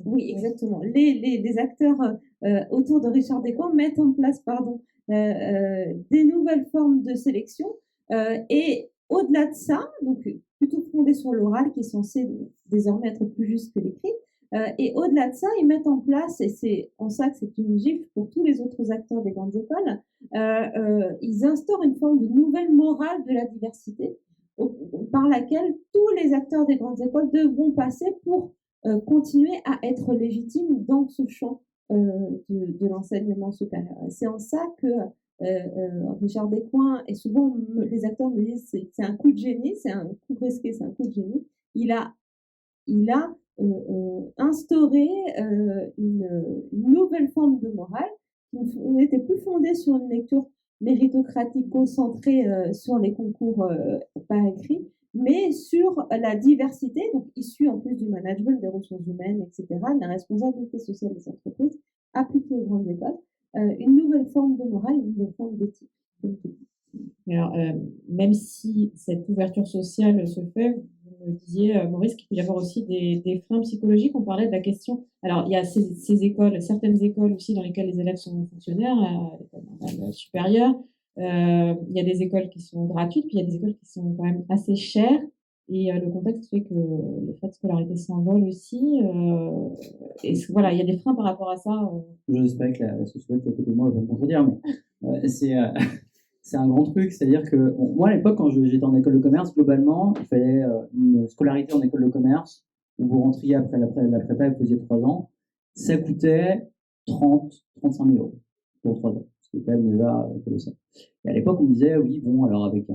[SPEAKER 4] Oui, exactement. Les acteurs autour de Richard Descoings mettent en place des nouvelles formes de sélection. Et au-delà de ça, donc plutôt fondées sur l'oral, qui est censé désormais être plus juste que l'écrit, et au-delà de ça, ils mettent en place, et c'est en ça que c'est une gifle pour tous les autres acteurs des grandes écoles, ils instaurent une forme de nouvelle morale de la diversité, par laquelle tous les acteurs des grandes écoles devront passer pour continuer à être légitimes dans ce champ de l'enseignement supérieur. C'est en ça que Richard Descoings, et souvent les acteurs me disent c'est un coup de génie, c'est un coup risqué, c'est un coup de génie. Il a instauré une nouvelle forme de morale qui n'était plus fondée sur une lecture méritocratico-centrée sur les concours par écrit, mais sur la diversité, donc issue en plus du management des ressources humaines, etc., de la responsabilité sociale des entreprises, appliquée aux grandes écoles, une nouvelle forme de morale, une nouvelle forme d'éthique.
[SPEAKER 3] Alors, même si cette ouverture sociale se fait, vous me disiez, Maurice, qu'il peut y avoir aussi des freins psychologiques. On parlait de la question. Alors, il y a ces écoles, certaines écoles aussi dans lesquelles les élèves sont fonctionnaires, à l'école normale supérieure. Il y a des écoles qui sont gratuites, puis il y a des écoles qui sont quand même assez chères. Et le contexte fait que les frais de scolarité s'envolent aussi. Et voilà, il y a des freins par rapport à ça.
[SPEAKER 5] J'espère que la sociologue qui est à côté de moi va me contredire, mais c'est un grand truc. C'est-à-dire que moi, à l'époque, quand j'étais en école de commerce, globalement, il fallait une scolarité en école de commerce où vous rentriez après la prépa, vous faisiez 3 ans. Ça coûtait 35 000 euros pour 3 ans. Ce qui est quand même déjà colossal. Et à l'époque, on me disait, oui, bon, alors avec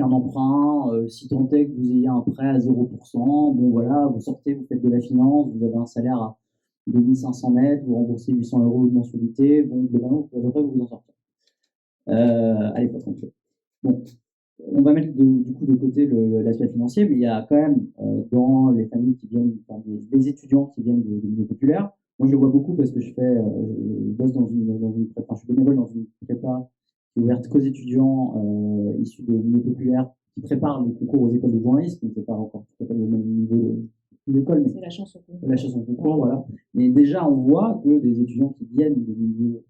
[SPEAKER 5] un emprunt, si tant est que vous ayez un prêt à 0%, bon voilà, vous sortez, vous faites de la finance, vous avez un salaire de 1500 mètres, vous remboursez 800 euros de mensualité, bon, globalement, vous pouvez à peu près vous en sortir. À l'époque, en fait. Bon, on va mettre du coup de côté l'aspect financier, mais il y a quand même dans les familles qui viennent, enfin, des étudiants qui viennent de milieux populaires. Moi, je le vois beaucoup parce que je bosse dans une prépa, je suis bénévole dans une prépa qui est ouverte qu'aux étudiants issus de milieux populaires qui préparent les concours aux écoles de journalisme, donc c'est pas encore tout à fait le même niveau d'école, mais
[SPEAKER 3] c'est la chance au concours.
[SPEAKER 5] La chance au concours, voilà. Mais déjà, on voit que des étudiants qui viennent de milieux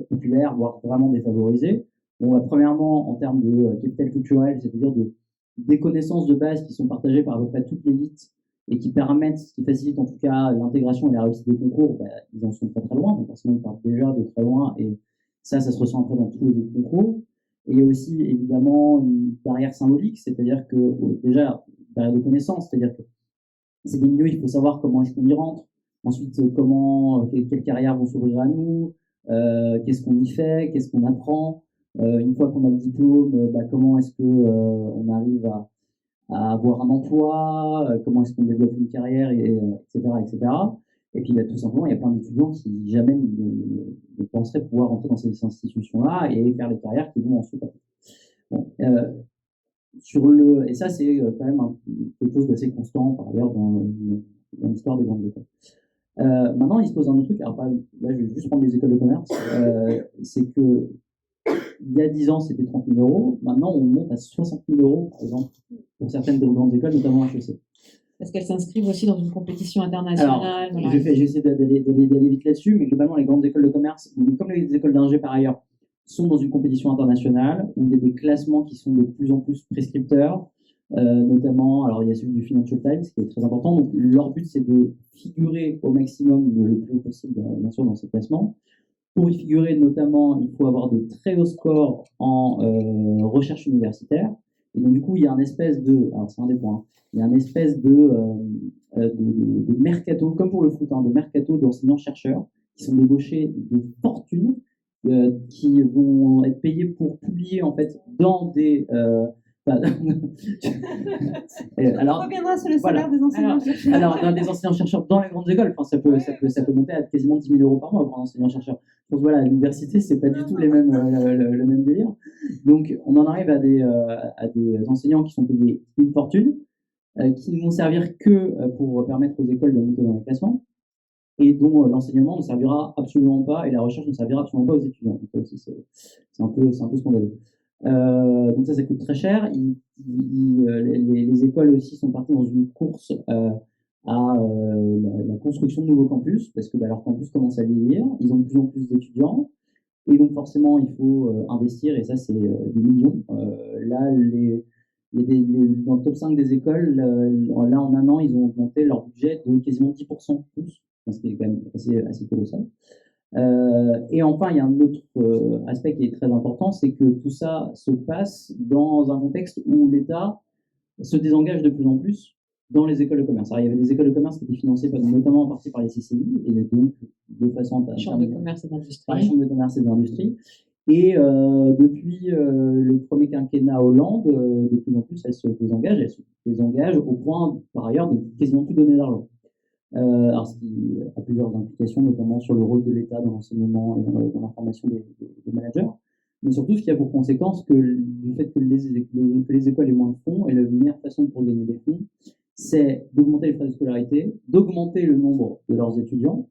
[SPEAKER 5] populaires, voire vraiment défavorisés, bon, bah, premièrement, en termes de capital culturel, c'est-à-dire des connaissances de base qui sont partagées par à peu près toute l'élite et qui facilitent en tout cas l'intégration et la réussite des concours, bah, ils en sont très très loin, donc forcément ils partent déjà de très loin, et ça se ressent après dans tous les autres concours. Et il y a aussi évidemment une barrière symbolique, c'est-à-dire que déjà, une barrière de connaissance, c'est-à-dire que c'est des milieux, il faut savoir comment est-ce qu'on y rentre, ensuite quelles carrières vont s'ouvrir à nous, qu'est-ce qu'on y fait, qu'est-ce qu'on apprend, une fois qu'on a le diplôme, bah, comment est-ce que on arrive à avoir un emploi, comment est-ce qu'on développe une carrière, etc., etc. Et puis, tout simplement, il y a plein d'étudiants qui jamais ne penseraient pouvoir rentrer dans ces institutions-là et faire les carrières qui vont ensuite. Bon, et ça, c'est quand même quelque chose d'assez constant par ailleurs dans l'histoire des grandes écoles. Maintenant, il se pose un autre truc. Alors, là, je vais juste prendre les écoles de commerce. C'est que il y a 10 ans, c'était 30 000 euros. Maintenant, on monte à 60 000 euros, par exemple, pour certaines grandes écoles, notamment HEC.
[SPEAKER 3] Parce qu'elles s'inscrivent aussi dans une compétition internationale.
[SPEAKER 5] Alors, j'essaie d'aller vite là-dessus, mais globalement, les grandes écoles de commerce, comme les écoles d'ingé par ailleurs, sont dans une compétition internationale où il y a des classements qui sont de plus en plus prescripteurs, notamment, alors il y a celui du Financial Times qui est très important. Donc, leur but, c'est de figurer au maximum le plus haut possible, bien sûr, dans ces classements. Pour y figurer, notamment, il faut avoir de très hauts scores en recherche universitaire. Et donc, du coup, il y a un espèce de, alors c'est un des points, il y a un espèce de mercato, comme pour le foot, de mercato d'enseignants-chercheurs qui sont débauchés des fortunes qui vont être payés pour publier en fait dans des
[SPEAKER 4] alors, on reviendra sur le salaire des enseignants-chercheurs.
[SPEAKER 5] Alors, dans des enseignants-chercheurs dans les grandes écoles, ça peut monter à quasiment 10 000 euros par mois pour un enseignant-chercheur. Je pense voilà, à l'université, c'est pas du tout le même délire. Donc, on en arrive à des enseignants qui sont payés une fortune, qui ne vont servir que pour permettre aux écoles de monter dans les classements, et dont l'enseignement ne servira absolument pas, et la recherche ne servira absolument pas aux étudiants. Donc, c'est un peu scandaleux. Donc ça coûte très cher. Les écoles aussi sont parties dans une course à la construction de nouveaux campus, parce que leur campus commence à vieillir, ils ont de plus en plus d'étudiants, et donc forcément il faut investir, et ça c'est des millions. Là, dans le top 5 des écoles, là en un an, ils ont augmenté leur budget de quasiment 10% plus, ce qui est quand même assez colossal. Et enfin, il y a un autre aspect qui est très important, c'est que tout ça se passe dans un contexte où l'État se désengage de plus en plus dans les écoles de commerce. Alors, il y avait des écoles de commerce qui étaient financées notamment en partie par les CCI, et donc de façon
[SPEAKER 3] par les chambres de commerce et d'industrie.
[SPEAKER 5] Par les chambres de commerce et d'industrie. Et depuis le premier quinquennat Hollande, de plus en plus, elles se désengagent au point, par ailleurs, de quasiment plus donner d'argent. Alors, ce qui a plusieurs implications, notamment sur le rôle de l'État dans l'enseignement et dans la formation des managers, mais surtout ce qui a pour conséquence que du fait que les écoles aient moins de fonds, et la meilleure façon pour gagner des fonds, c'est d'augmenter les frais de scolarité, d'augmenter le nombre de leurs étudiants,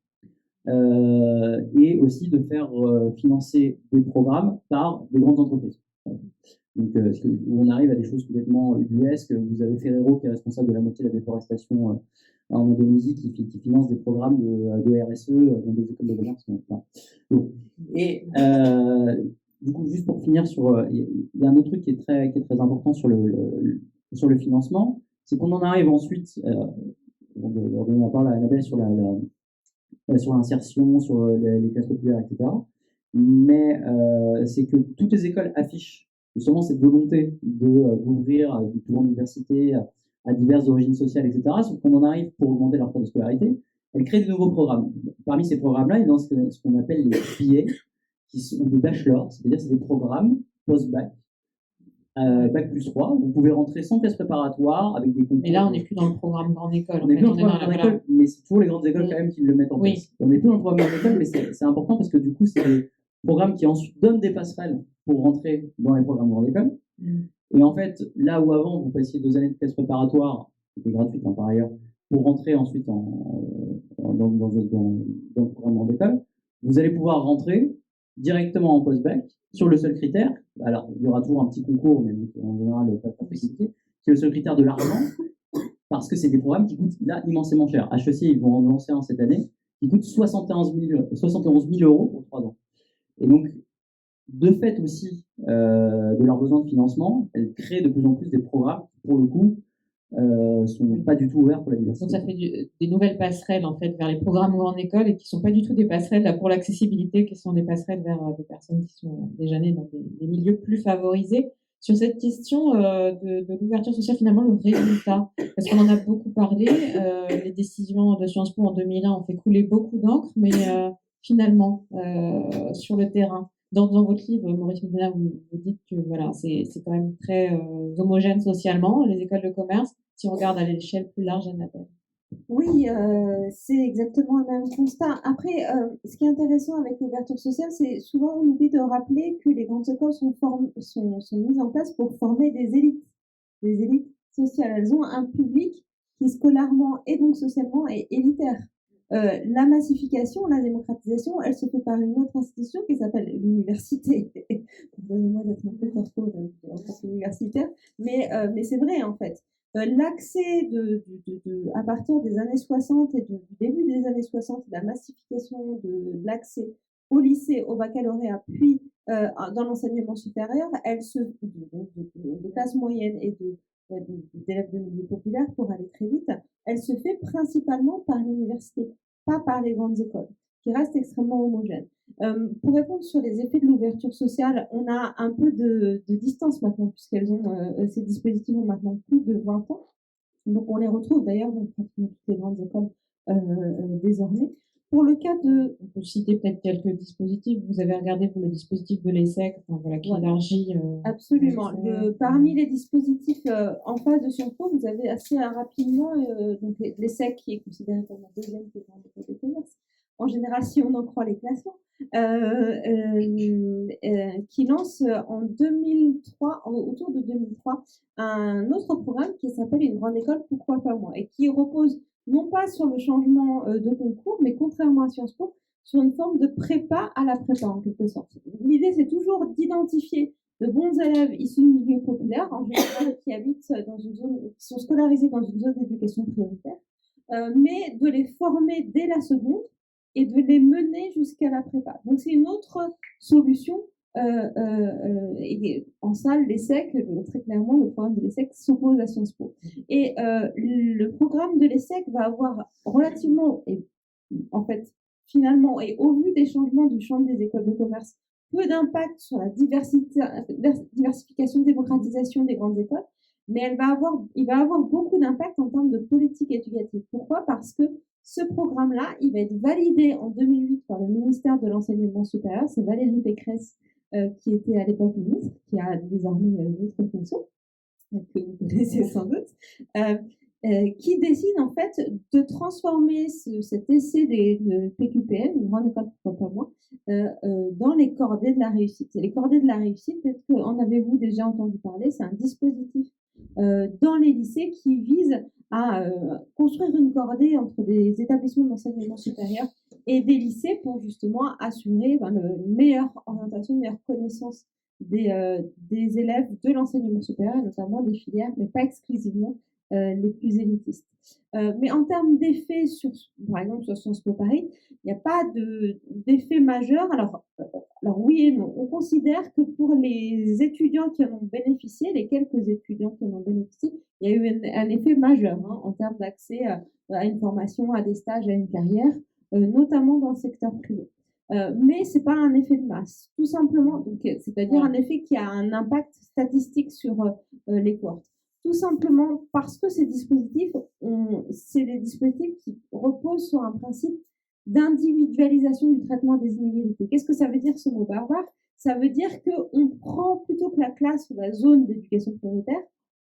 [SPEAKER 5] et aussi de faire financer des programmes par des grandes entreprises. Donc, on arrive à des choses complètement ubuesques. Vous avez Ferrero qui est responsable de la moitié de la déforestation en Indonésie, qui finance des programmes de RSE dans des écoles de commerce. Donc, et du coup, juste pour finir il y a un autre truc qui est très important sur le financement, c'est qu'on en arrive ensuite, on va donner la parole à Annabelle sur l'insertion, sur les classes populaires, etc. Mais c'est que toutes les écoles affichent justement cette volonté d'ouvrir des plus grandes universités à diverses origines sociales, etc. Sauf qu'on en arrive pour augmenter leurs frais de scolarité. Elles créent de nouveaux programmes. Parmi ces programmes-là, il y a ce qu'on appelle les BA, ou des bachelors, c'est-à-dire c'est des programmes post-bac, bac plus 3. Vous pouvez rentrer sans classe préparatoire avec des concours.
[SPEAKER 3] Mais là, on n'est plus dans le programme grande école.
[SPEAKER 5] On n'est plus dans le programme grande école, mais c'est toujours les grandes écoles quand même qui le mettent en place. On n'est plus dans le programme grande école, mais c'est important parce que du coup, c'est des programmes qui ensuite donnent des passerelles pour rentrer dans les programmes grande école. Et en fait, là où avant, vous passiez 2 années de classe préparatoire, qui était gratuite par ailleurs, pour rentrer ensuite dans le programme grande école, vous allez pouvoir rentrer directement en post-bac sur le seul critère. Alors, il y aura toujours un petit concours, mais en général, pas compliqué, qui est le seul critère de l'argent, parce que c'est des programmes qui coûtent là immensément cher. HEC, ils vont en lancer un cette année, qui coûte 71 000 euros pour 3 ans. Et donc, de fait aussi de leurs besoins de financement, elles créent de plus en plus des programmes qui, pour le coup, sont pas du tout ouverts pour la diversité.
[SPEAKER 3] Donc ça fait des nouvelles passerelles en fait vers les programmes grande école et qui sont pas du tout des passerelles là, pour l'accessibilité, qui sont des passerelles vers des personnes qui sont déjà nées dans des milieux plus favorisés. Sur cette question de l'ouverture sociale, finalement, le résultat, parce qu'on en a beaucoup parlé, les décisions de Sciences Po en 2001 ont fait couler beaucoup d'encre, mais finalement, sur le terrain, Dans votre livre, Maurice Medina, vous dites que voilà, c'est quand même très homogène socialement, les écoles de commerce, si on regarde à l'échelle plus large, Annabelle.
[SPEAKER 4] Oui, c'est exactement le même constat. Après, ce qui est intéressant avec l'ouverture sociale, c'est souvent on oublie de rappeler que les grandes écoles sont mises en place pour former des élites sociales. Elles ont un public qui scolairement et donc socialement est élitaire. La massification, la démocratisation, elle se fait par une autre institution qui s'appelle l'université. Pardonnez-moi d'être un peu corpo en tant qu'universitaire, mais c'est vrai en fait. L'accès à partir des années 60 et du début des années 60, la massification de l'accès au lycée, au baccalauréat, puis dans l'enseignement supérieur, elle se de classe moyenne et d'élèves de milieu populaire pour aller très vite, elle se fait principalement par l'université, pas par les grandes écoles, qui restent extrêmement homogènes. Pour répondre sur les effets de l'ouverture sociale, on a un peu de distance maintenant, puisqu'elles ont ces dispositifs ont maintenant plus de 20 ans. Donc on les retrouve d'ailleurs dans pratiquement toutes les grandes écoles désormais. Pour le cas de...
[SPEAKER 3] On peut citer peut-être quelques dispositifs. Vous avez regardé pour le dispositif de l'ESSEC, enfin, voilà, qui élargit...
[SPEAKER 4] Absolument. Parmi les dispositifs en phase de Sciences Po, vous avez assez rapidement donc l'ESSEC qui est considéré comme la deuxième plus grande école de commerce. En général, si on en croit les classements, qui lance en 2003, autour de 2003, un autre programme qui s'appelle Une grande école, pourquoi pas moi, et qui repose non pas sur le changement de concours, mais contrairement à Sciences Po, sur une forme de prépa à la prépa en quelque sorte. L'idée, c'est toujours d'identifier de bons élèves issus du milieu populaire, en général qui habitent dans une zone, qui sont scolarisés dans une zone d'éducation prioritaire, mais de les former dès la seconde et de les mener jusqu'à la prépa. Donc c'est une autre solution. Et en salle, l'ESSEC, très clairement, le programme de l'ESSEC s'oppose à Sciences Po. Et le programme de l'ESSEC va avoir relativement, et en fait, finalement, et au vu des changements du champ des écoles de commerce, peu d'impact sur la diversification, démocratisation des grandes écoles, mais il va avoir beaucoup d'impact en termes de politique éducative. Pourquoi? Parce que ce programme-là, il va être validé en 2008 par le ministère de l'Enseignement supérieur. C'est Valérie Pécresse qui était à l'époque ministre, qui a désormais d'autres fonctions, que vous connaissez sans doute, qui décide en fait de transformer cet essai de PQPM, une grande école pourquoi pas moi, dans les cordées de la réussite. Et les cordées de la réussite, peut-être qu'en avez-vous déjà entendu parler, c'est un dispositif dans les lycées qui vise à construire une cordée entre des établissements d'enseignement supérieur et des lycées pour justement assurer une meilleure orientation, une meilleure connaissance des élèves de l'enseignement supérieur, notamment des filières, mais pas exclusivement les plus élitistes. Mais en termes d'effets, par exemple sur Sciences Po Paris, il n'y a pas d'effet majeur. Alors oui et non. On considère que pour les étudiants qui en ont bénéficié, les quelques étudiants qui en ont bénéficié, il y a eu un effet majeur en termes d'accès à une formation, à des stages, à une carrière, notamment dans le secteur privé. Mais c'est pas un effet de masse, tout simplement. C'est-à-dire un effet qui a un impact statistique sur les cohortes. Tout simplement parce que ces dispositifs, c'est des dispositifs qui reposent sur un principe d'individualisation du traitement des inégalités. Qu'est-ce que ça veut dire ce mot barbare? Ça veut dire qu'on prend plutôt que la classe ou la zone d'éducation prioritaire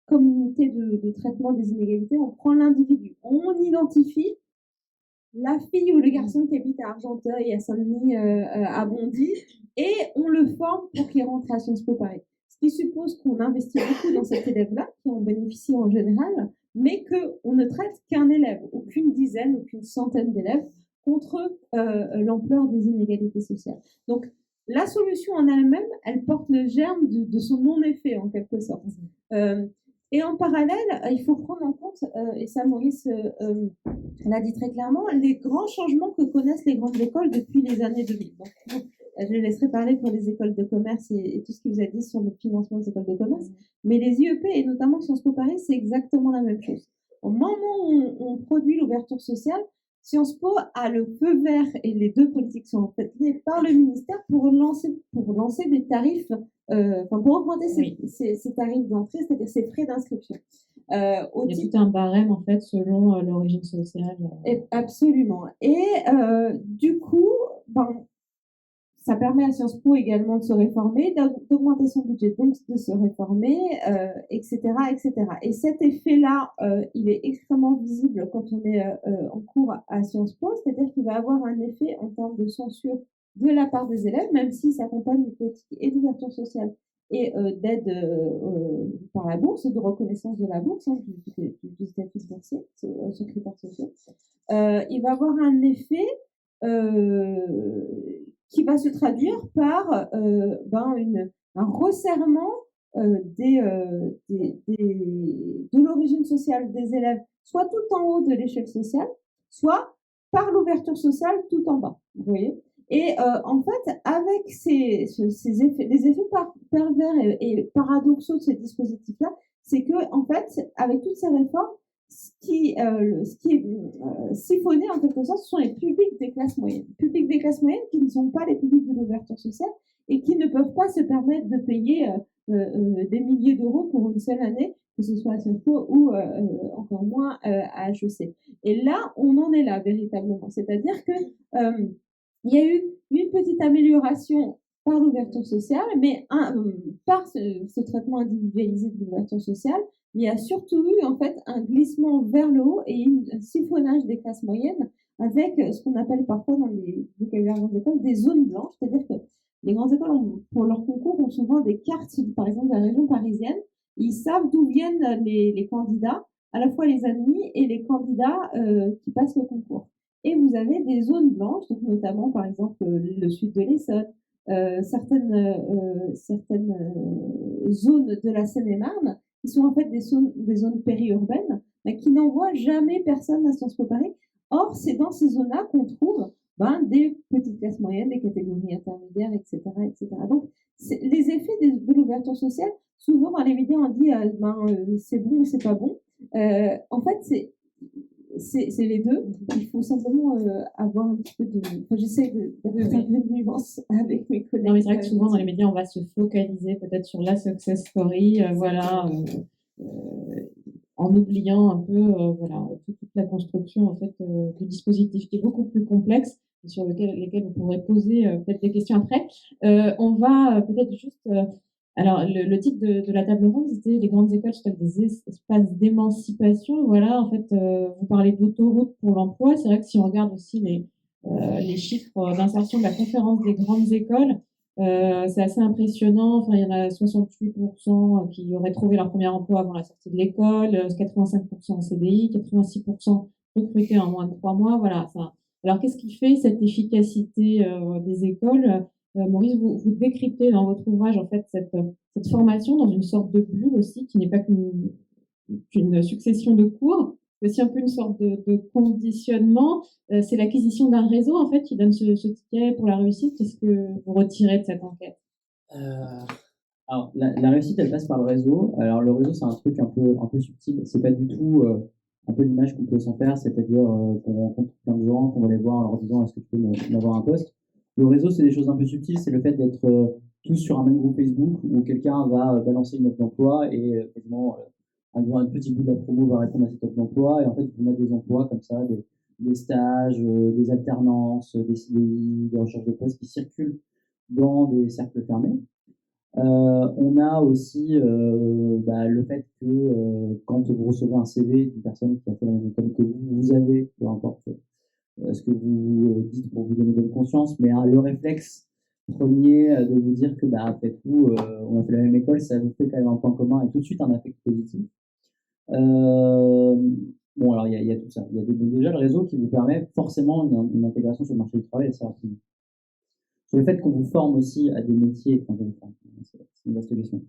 [SPEAKER 4] comme unité de traitement des inégalités, on prend l'individu. On identifie la fille ou le garçon qui habite à Argenteuil, à Saint-Denis, à Bondy, et on le forme pour qu'il rentre à Sciences Po Paris. Ce qui suppose qu'on investit beaucoup dans cet élève-là, qui en bénéficie en général, mais qu'on ne traite qu'un élève, aucune dizaine, aucune centaine d'élèves, contre l'ampleur des inégalités sociales. Donc, la solution en elle-même, elle porte le germe de son non-effet, en quelque sorte. Et en parallèle, il faut prendre en compte, et ça Maurice l'a dit très clairement, les grands changements que connaissent les grandes écoles depuis les années 2000. Donc, je laisserai parler pour les écoles de commerce et tout ce qu'il vous a dit sur le financement des écoles de commerce. Mais les IEP, et notamment Sciences Po Paris, c'est exactement la même chose. Au moment où on produit l'ouverture sociale, Sciences Po a le feu vert et les deux politiques sont en fait liées par le ministère pour lancer des tarifs, pour augmenter ces tarifs d'entrée, c'est-à-dire ces frais d'inscription.
[SPEAKER 3] Il y a tout un barème en fait selon l'origine sociale.
[SPEAKER 4] Absolument. Et du coup, ça permet à Sciences Po également de se réformer, d'augmenter son budget, donc de se réformer, etc., etc. Et cet effet-là, il est extrêmement visible quand on est en cours à Sciences Po, c'est-à-dire qu'il va avoir un effet en termes de censure de la part des élèves, même si ça accompagne des politiques et d'ouverture sociale et d'aide par la bourse, de reconnaissance de la bourse, hein, du statut boursier, sur critères sociaux. Il va avoir un effet qui va se traduire par un resserrement de l'origine sociale des élèves, soit tout en haut de l'échelle sociale, soit par l'ouverture sociale tout en bas. Vous voyez ? Et en fait, avec les effets pervers et paradoxaux de ce dispositif-là, c'est que en fait, avec toutes ces réformes, ce qui est siphonné en quelque sorte, ce sont les publics des classes moyennes. Publics des classes moyennes qui ne sont pas les publics de l'ouverture sociale et qui ne peuvent pas se permettre de payer des milliers d'euros pour une seule année, que ce soit à Sciences Po ou encore moins à HEC. Et là, on en est là véritablement. C'est-à-dire que il y a eu une petite amélioration par l'ouverture sociale, mais par ce traitement individualisé de l'ouverture sociale, il y a surtout eu en fait un glissement vers le haut et un siphonnage des classes moyennes avec ce qu'on appelle parfois dans les grandes écoles des zones blanches, c'est-à-dire que les grandes écoles pour leur concours ont souvent des cartes, par exemple de la région parisienne, ils savent d'où viennent les candidats, à la fois les admis et les candidats qui passent le concours. Et vous avez des zones blanches, donc notamment par exemple le sud de l'Essonne, certaines zones de la Seine-et-Marne, qui sont en fait des zones périurbaines, mais qui n'envoient jamais personne à Sciences Po Paris. Or, c'est dans ces zones-là qu'on trouve des petites classes moyennes, des catégories intermédiaires, etc. etc. Donc, les effets de l'ouverture sociale, souvent dans les médias, on dit c'est bon ou c'est pas bon. En fait, c'est les deux. Il faut simplement avoir un petit peu de. Enfin, j'essaie d'avoir une nuance avec mes collègues.
[SPEAKER 3] Non, mais c'est vrai que souvent dans les médias, on va se focaliser peut-être sur la success story, en oubliant un peu toute la construction en fait du dispositif qui est beaucoup plus complexe et sur lesquels vous pourrez poser peut-être des questions après. On va peut-être juste alors le titre de la table ronde, c'était les grandes écoles sont des espaces d'émancipation. Voilà, en fait vous parlez d'autoroute pour l'emploi. C'est vrai que si on regarde aussi les chiffres d'insertion de la conférence des grandes écoles, c'est assez impressionnant. Enfin, il y en a 68% qui auraient trouvé leur premier emploi avant la sortie de l'école, 85% en CDI, 86% recrutés en moins de 3 mois. Voilà. Ça. Alors, qu'est-ce qui fait cette efficacité des écoles Maurice, vous décryptez dans votre ouvrage en fait cette formation dans une sorte de bulle aussi, qui n'est pas qu'une succession de cours, c'est aussi un peu une sorte de conditionnement. C'est l'acquisition d'un réseau en fait qui donne ce ticket pour la réussite. Qu'est-ce que vous retirez de cette enquête?
[SPEAKER 5] Alors, la réussite, elle passe par le réseau. Alors, le réseau, c'est un truc un peu subtil. C'est pas du tout un peu l'image qu'on peut s'en faire, c'est-à-dire qu'on rencontre plein de gens, qu'on va les voir en leur disant est-ce que tu peux m'avoir un poste. Le réseau, c'est des choses un peu subtiles. C'est le fait d'être tous sur un même groupe Facebook où quelqu'un va balancer une offre d'emploi et quasiment un petit bout de la promo va répondre à cette offre d'emploi. Et en fait, on a des emplois comme ça, des stages, des alternances, des CDI, des recherches de postes qui circulent dans des cercles fermés. On a aussi le fait que quand vous recevez un CV d'une personne qui a fait la même école que vous avez, peu importe ce que vous dites pour vous donner bonne conscience, mais le réflexe premier de vous dire que après tout, on a fait la même école, ça vous fait quand même un point commun et tout de suite un affect positif. Bon, alors il y a tout ça. Il y a déjà le réseau qui vous permet forcément une intégration sur le marché du travail assez rapidement. Sur le fait qu'on vous forme aussi à des métiers, c'est une vaste question,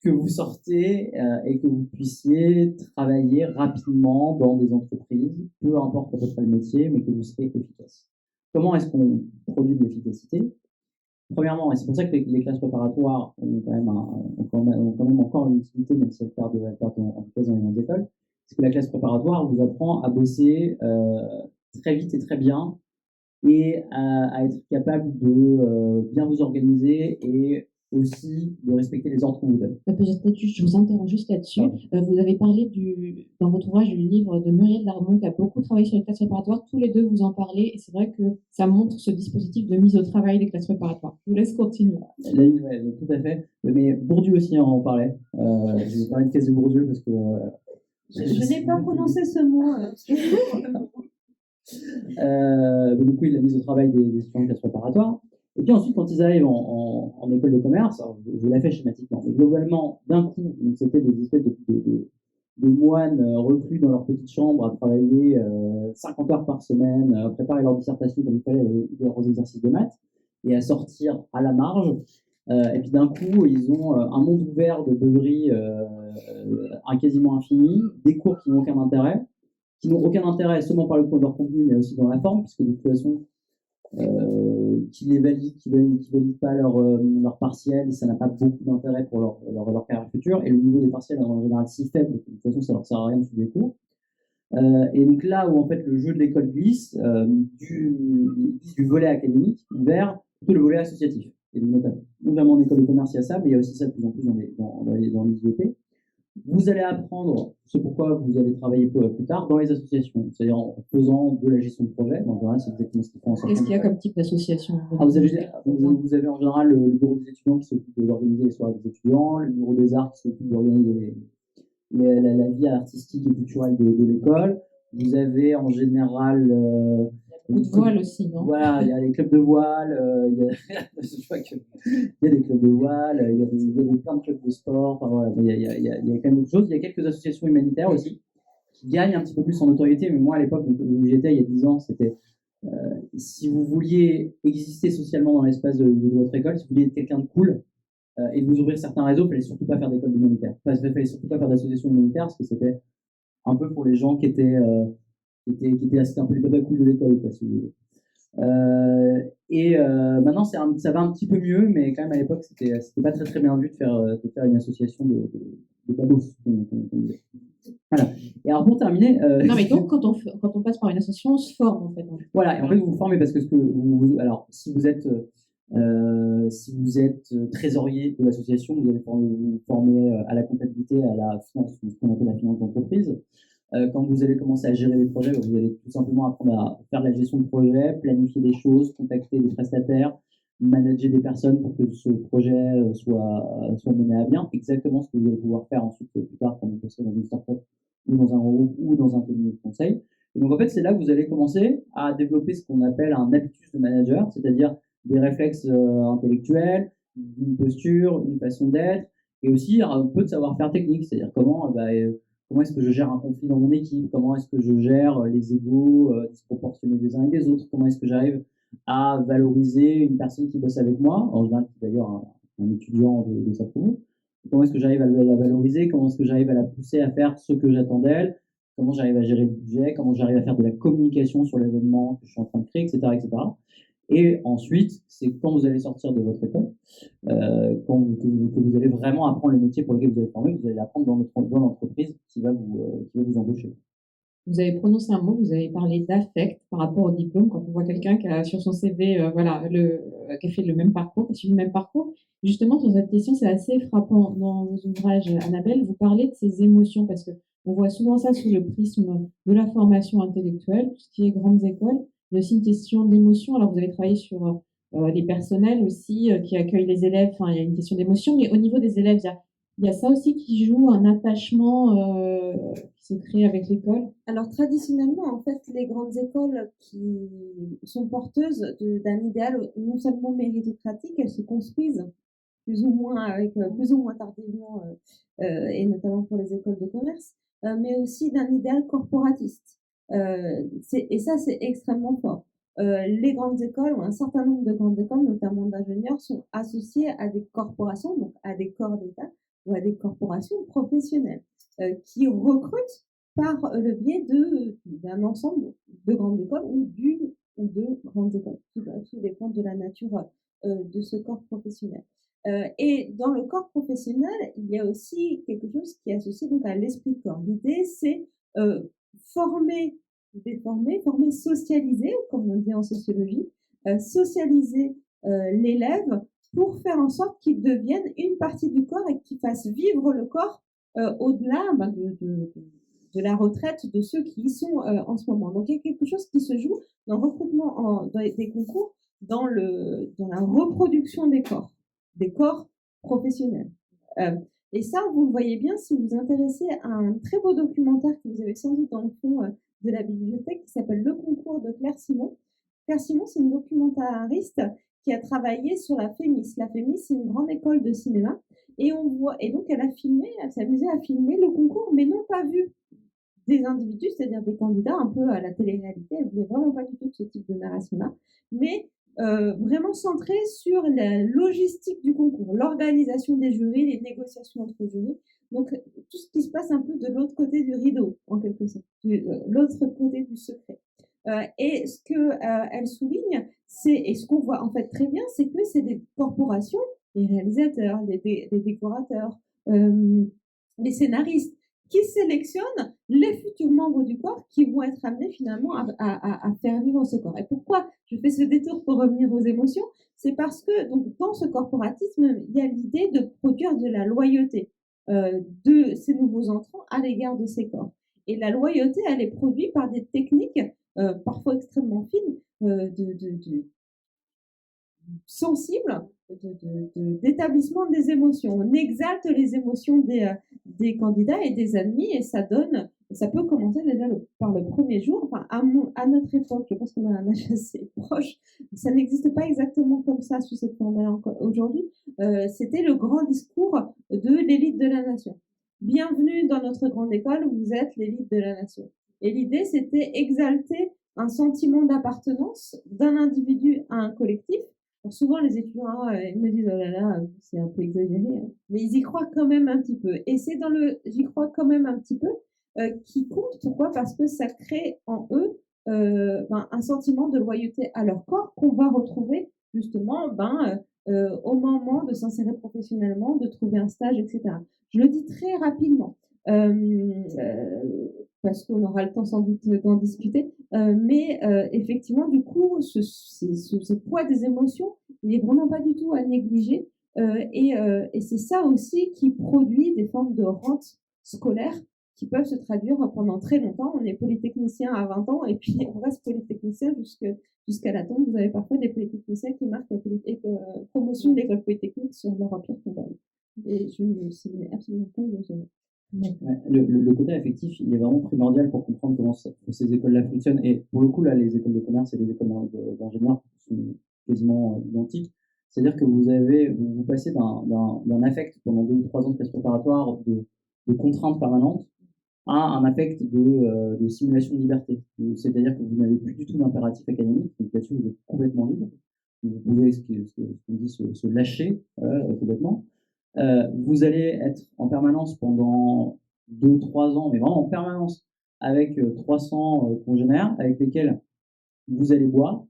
[SPEAKER 5] que vous sortez et que vous puissiez travailler rapidement dans des entreprises, peu importe à peu près le métier, mais que vous serez efficace. Comment est-ce qu'on produit de l'efficacité? Premièrement, et c'est pour ça que les classes préparatoires ont quand même encore une utilité, même si elles perdent en vitesse dans les grandes écoles, c'est que la classe préparatoire vous apprend à bosser très vite et très bien, et à être capable de bien vous organiser et aussi de respecter les ordres qu'on vous donne.
[SPEAKER 3] Peut-être juste, je vous interromps juste là-dessus. Vous avez parlé dans votre ouvrage du livre de Muriel Darmon qui a beaucoup travaillé sur les classes préparatoires. Tous les deux vous en parlez et c'est vrai que ça montre ce dispositif de mise au travail des classes préparatoires. Je vous laisse continuer.
[SPEAKER 5] Ouais, donc, tout à fait. Mais Bourdieu aussi en parlait. Je vais parler de caisse de Bourdieu parce que
[SPEAKER 4] Je n'ai pas prononcé ce mot.
[SPEAKER 5] du coup, il a mis au travail des étudiants de classe préparatoire. Et puis ensuite, quand ils arrivent en école de commerce, alors je l'ai fait schématiquement, mais globalement, d'un coup, c'était des espèces de moines reclus dans leur petite chambre à travailler 50 heures par semaine, à préparer leur dissertation comme il fallait, leurs exercices de maths, et à sortir à la marge. Et puis d'un coup, ils ont un monde ouvert de beuveries quasiment infini, des cours qui n'ont aucun intérêt, seulement par le point de leur contenu, mais aussi dans la forme, puisque de toute façon, qui valident pas leur partiel, et ça n'a pas beaucoup d'intérêt pour leur carrière future, et le niveau des partiels est en général si faible que de toute façon ça leur sert à rien de suivre les cours. Et donc là où en fait le jeu de l'école glisse du volet académique vers plutôt le volet associatif. Et notamment en école de commerce il y a ça, mais il y a aussi ça de plus en plus dans les IEP. Vous allez apprendre ce pourquoi vous allez travailler plus tard dans les associations, c'est-à-dire en faisant de la gestion de projet. En général, c'est exactement ce qu'ils font.
[SPEAKER 3] Qu'est-ce qu'il y a comme type d'association?
[SPEAKER 5] Vous avez en général le bureau des étudiants qui s'occupe d'organiser les soirées des étudiants, le bureau des arts qui s'occupe d'organiser la vie artistique et culturelle de l'école. Vous avez en général
[SPEAKER 3] beaucoup de voile aussi, non?
[SPEAKER 5] Voilà, il y a les clubs de voile, il y a des clubs de voile, il y a plein de clubs de sport, enfin, voilà, il y a quand même beaucoup de choses. Il y a quelques associations humanitaires aussi qui gagnent un petit peu plus en notoriété, mais moi à l'époque où j'étais, il y a 10 ans, c'était si vous vouliez exister socialement dans l'espace de votre école, si vous vouliez être quelqu'un de cool et vous ouvrir certains réseaux, il ne fallait surtout pas faire d'école humanitaire. Enfin, il ne fallait surtout pas faire d'association humanitaire parce que c'était un peu pour les gens qui étaient un peu les baba cool de l'école, quoi, si vous voulez. Maintenant, ça va un petit peu mieux, mais quand même à l'époque, c'était pas très très bien vu de faire une association de babos. Voilà. Et alors pour terminer.
[SPEAKER 3] Non, mais donc quand on passe par une association, on se forme en fait.
[SPEAKER 5] Voilà, et en fait vous vous formez parce que alors si vous êtes trésorier de l'association, vous allez vous former à la comptabilité, à la finance, ce qu'on appelle la finance d'entreprise. Quand vous allez commencer à gérer des projets, vous allez tout simplement apprendre à faire de la gestion de projet, planifier des choses, contacter des prestataires, manager des personnes pour que ce projet soit mené à bien. Exactement ce que vous allez pouvoir faire ensuite plus tard quand vous bosserez dans une startup ou dans un groupe ou dans un cabinet de conseil. Et donc en fait, c'est là que vous allez commencer à développer ce qu'on appelle un habitus de manager, c'est-à-dire des réflexes intellectuels, une posture, une façon d'être, et aussi un peu de savoir-faire technique, c'est-à-dire comment est-ce que je gère un conflit dans mon équipe, comment est-ce que je gère les égos disproportionnés des uns et des autres, comment est-ce que j'arrive à valoriser une personne qui bosse avec moi, en général qui est d'ailleurs un étudiant de sa promo, comment est-ce que j'arrive à la valoriser, comment est-ce que j'arrive à la pousser à faire ce que j'attends d'elle, comment j'arrive à gérer le budget, comment j'arrive à faire de la communication sur l'événement que je suis en train de créer, etc. etc. Et ensuite, c'est quand vous allez sortir de votre école, que vous allez vraiment apprendre le métier pour lequel vous allez former, vous allez l'apprendre dans l'entreprise qui va vous embaucher.
[SPEAKER 3] Vous avez prononcé un mot, vous avez parlé d'affect par rapport au diplôme, quand on voit quelqu'un qui a sur son CV, qui a fait le même parcours, qui a suivi le même parcours. Justement, sur cette question, c'est assez frappant. Dans vos ouvrages, Annabelle, vous parlez de ces émotions, parce que on voit souvent ça sous le prisme de la formation intellectuelle, tout ce qui est grandes écoles. Il y a aussi une question d'émotion. Alors, vous avez travaillé sur les personnels aussi qui accueillent les élèves. Enfin, il y a une question d'émotion, mais au niveau des élèves, il y a ça aussi qui joue un attachement qui se crée avec l'école.
[SPEAKER 4] Alors traditionnellement, en fait, les grandes écoles qui sont porteuses d'un idéal non seulement méritocratique, elles se construisent plus ou moins tardivement, et notamment pour les écoles de commerce, mais aussi d'un idéal corporatiste. Et ça, c'est extrêmement fort. Les grandes écoles, ou un certain nombre de grandes écoles, notamment d'ingénieurs, sont associées à des corporations, donc à des corps d'État ou à des corporations professionnelles qui recrutent par le biais d'un ensemble de grandes écoles ou d'une ou deux grandes écoles. Tout dépend de la nature de ce corps professionnel. Et dans le corps professionnel, il y a aussi quelque chose qui est associé donc à l'esprit de corps. L'idée, c'est former, socialiser, comme on dit en sociologie, socialiser l'élève pour faire en sorte qu'ils deviennent une partie du corps et qu'ils fassent vivre le corps au-delà de la retraite de ceux qui y sont en ce moment. Donc il y a quelque chose qui se joue dans le recrutement des concours, dans la reproduction des corps professionnels. Et ça, vous le voyez bien si vous vous intéressez à un très beau documentaire que vous avez sans doute dans le fond de la bibliothèque qui s'appelle Le concours de Claire Simon. Claire Simon, c'est une documentariste qui a travaillé sur la FEMIS. La FEMIS, c'est une grande école de cinéma. Et donc elle s'est amusée à filmer le concours, mais non pas vu des individus, c'est-à-dire des candidats un peu à la télé-réalité. Elle voulait vraiment pas du tout de ce type de narration-là, mais vraiment centré sur la logistique du concours, l'organisation des jurys, les négociations entre jurys. Donc, tout ce qui se passe un peu de l'autre côté du rideau, en quelque sorte, l'autre côté du secret. Et ce qu'elle souligne, et ce qu'on voit en fait très bien, c'est que c'est des corporations, les réalisateurs, les décorateurs, les scénaristes, qui sélectionnent les futurs membres du corps qui vont être amenés finalement à faire vivre ce corps. Et pourquoi je fais ce détour pour revenir aux émotions? C'est parce que donc, dans ce corporatisme, il y a l'idée de produire de la loyauté de ces nouveaux entrants à l'égard de ces corps. Et la loyauté, elle est produite par des techniques parfois extrêmement fines sensibles d'établissement des émotions. On exalte les émotions des candidats et des admis et ça peut commencer déjà par le premier jour. Enfin, à notre époque, je pense qu'on a un âge assez proche, ça n'existe pas exactement comme ça sous cette forme-là aujourd'hui. C'était le grand discours de l'élite de la nation. Bienvenue dans notre grande école, vous êtes l'élite de la nation. Et l'idée, c'était exalter un sentiment d'appartenance d'un individu à un collectif. Alors souvent, les étudiants ils me disent « Oh là là, c'est un peu exagéré hein. ». Mais ils y croient quand même un petit peu. Et c'est dans le « j'y crois quand même un petit peu » qui compte. Pourquoi? Parce que ça crée en eux un sentiment de loyauté à leur corps qu'on va retrouver justement au moment de s'insérer professionnellement, de trouver un stage, etc. Je le dis très rapidement. Parce qu'on aura le temps sans doute d'en discuter, mais effectivement, du coup, ce poids des émotions, il est vraiment pas du tout à négliger, et c'est ça aussi qui produit des formes de rente scolaire qui peuvent se traduire pendant très longtemps. On est polytechnicien à 20 ans et puis on reste polytechnicien jusqu'à la tombe. Vous avez parfois des polytechniciens qui marquent la promotion de l'école polytechnique sur leur empire comptable. Et je ne sais absolument pas exagéré.
[SPEAKER 5] Ouais, le côté affectif, il est vraiment primordial pour comprendre comment ces écoles-là fonctionnent. Et pour le coup, là, les écoles de commerce et les écoles d'ingénieurs sont quasiment identiques. C'est-à-dire que vous passez d'un affect pendant 2 ou 3 ans de classe préparatoire de contraintes permanentes à un affect de simulation de liberté. C'est-à-dire que vous n'avez plus du tout d'impératif académique, donc là-dessus vous êtes complètement libre. Vous pouvez, ce qu'on dit, se lâcher complètement. Vous allez être en permanence pendant 2-3 ans, mais vraiment en permanence, avec 300 congénères avec lesquels vous allez boire.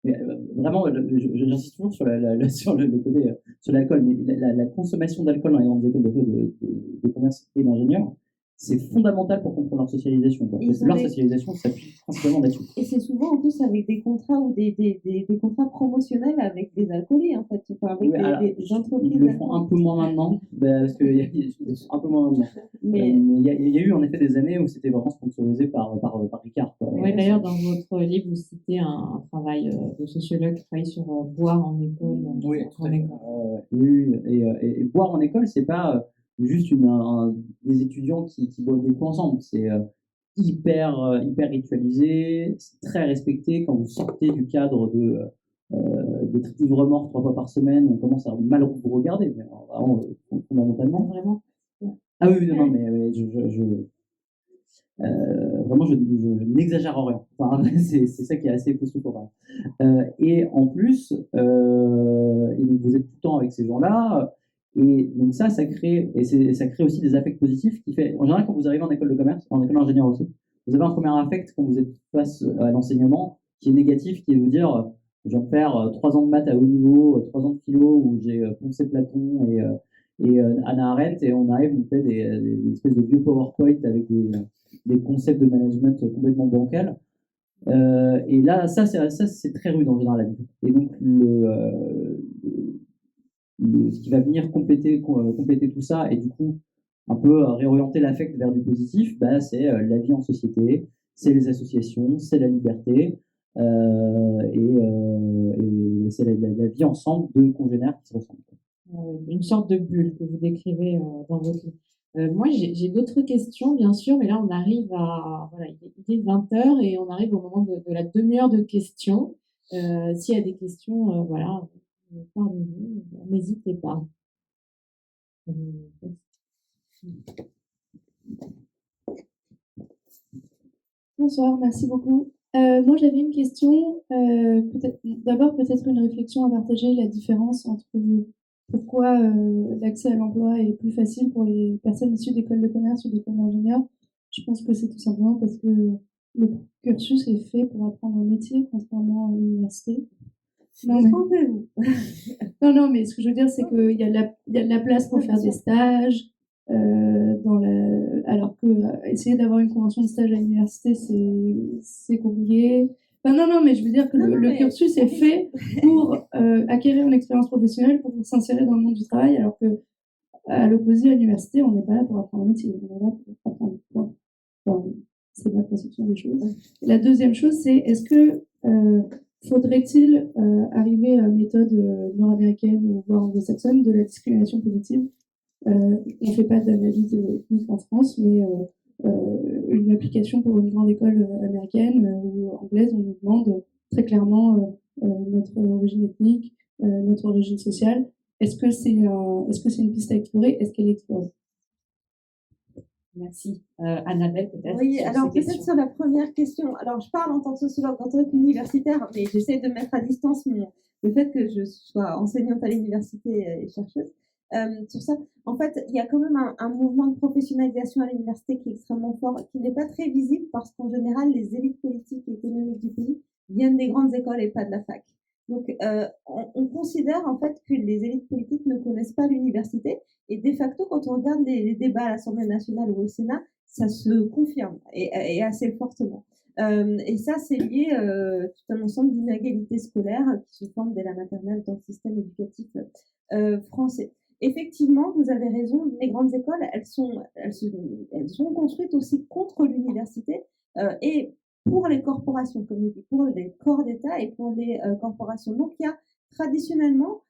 [SPEAKER 5] Mais vraiment, j'insiste toujours sur le côté sur l'alcool, mais la consommation d'alcool dans les grandes écoles de commerce et d'ingénieurs, c'est fondamental pour comprendre leur socialisation. Parce que leur socialisation s'appuie principalement là-dessus.
[SPEAKER 4] Et c'est souvent en plus avec des contrats ou des contrats promotionnels avec des alcooliers, en fait, enfin, avec des entreprises.
[SPEAKER 5] Ils le font un peu moins maintenant, parce qu'il y a un peu moins maintenant. Mais il y a eu en effet des années où c'était vraiment sponsorisé par Ricard.
[SPEAKER 3] Oui, d'ailleurs, dans votre livre, vous citez un travail de sociologue qui travaille sur boire en école.
[SPEAKER 2] Oui,
[SPEAKER 5] oui, et boire en école, c'est pas juste des étudiants qui boivent des coups ensemble. C'est hyper ritualisé, c'est très respecté. Quand vous sortez du cadre d'être ivre-mort 3 fois par semaine, on commence à mal vous regarder, mais vraiment, fondamentalement.
[SPEAKER 3] Vraiment.
[SPEAKER 5] Ah oui, non, mais vraiment, je n'exagère rien. Enfin, c'est ça qui est assez époustouflant. Et en plus, et donc vous êtes tout le temps avec ces gens-là. Et donc ça crée aussi des affects positifs qui fait, en général, quand vous arrivez en école de commerce, en école d'ingénieur aussi, vous avez un premier affect quand vous êtes face à l'enseignement qui est négatif, qui est de vous dire, je viens de faire 3 ans de maths à haut niveau, 3 ans de philo où j'ai poncé Platon et Hannah Arendt, et on arrive, on fait des espèces de vieux PowerPoint avec des concepts de management complètement bancals. Et là, ça c'est très rude en général. Et donc ce qui va venir compléter tout ça et du coup un peu réorienter l'affect vers du positif, bah, c'est la vie en société, c'est les associations, c'est la liberté et c'est la vie ensemble de congénères qui se ressemblent.
[SPEAKER 3] Une sorte de bulle que vous décrivez dans votre livre. Moi, j'ai d'autres questions, bien sûr, mais là, on arrive à, voilà, il est 20h et on arrive au moment de la demi-heure de questions. S'il y a des questions, voilà, pardonnez-vous, n'hésitez pas.
[SPEAKER 7] Bonsoir, merci beaucoup. Moi, j'avais une question, peut-être une réflexion à partager, la différence entre pourquoi l'accès à l'emploi est plus facile pour les personnes issues d'écoles de commerce ou d'écoles d'ingénieurs. Je pense que c'est tout simplement parce que le cursus est fait pour apprendre un métier, contrairement à l'université. Non, mais ce que je veux dire, c'est qu'il y a de la place pour faire des stages, alors que essayer d'avoir une convention de stage à l'université, c'est compliqué. Enfin, non, mais je veux dire que le cursus est fait pour acquérir une expérience professionnelle, pour s'insérer dans le monde du travail, alors que à l'opposé, à l'université, on n'est pas là pour apprendre un métier, on est là pour apprendre quoi. Enfin, c'est ma conception des choses. Et la deuxième chose, c'est est-ce que faudrait-il arriver à méthode nord-américaine ou voire anglo-saxonne de la discrimination positive? On ne fait pas d'analyse ethnique en France, mais une application pour une grande école américaine ou anglaise, on nous demande très clairement notre origine ethnique, notre origine sociale. Est-ce que c'est une piste à explorer? Est-ce qu'elle est explorée?
[SPEAKER 3] Merci. Annabelle, peut-être.
[SPEAKER 4] Oui, alors peut-être sur la première question. Alors, je parle en tant que sociologue, en tant qu'universitaire, mais j'essaie de mettre à distance le fait que je sois enseignante à l'université et chercheuse. Sur ça, en fait, il y a quand même un mouvement de professionnalisation à l'université qui est extrêmement fort, qui n'est pas très visible parce qu'en général, les élites politiques et économiques du pays viennent des grandes écoles et pas de la fac. Donc, on considère en fait que les élites politiques ne connaissent pas l'université et de facto, quand on regarde les débats à l'Assemblée nationale ou au Sénat, ça se confirme et assez fortement. Et ça, c'est lié tout un ensemble d'inégalités scolaires qui se forment dès la maternelle dans le système éducatif français. Effectivement, vous avez raison, les grandes écoles, elles sont construites aussi contre l'université et pour les corporations, comme je dis, pour les corps d'État et pour les corporations. Donc, il y a traditionnellement,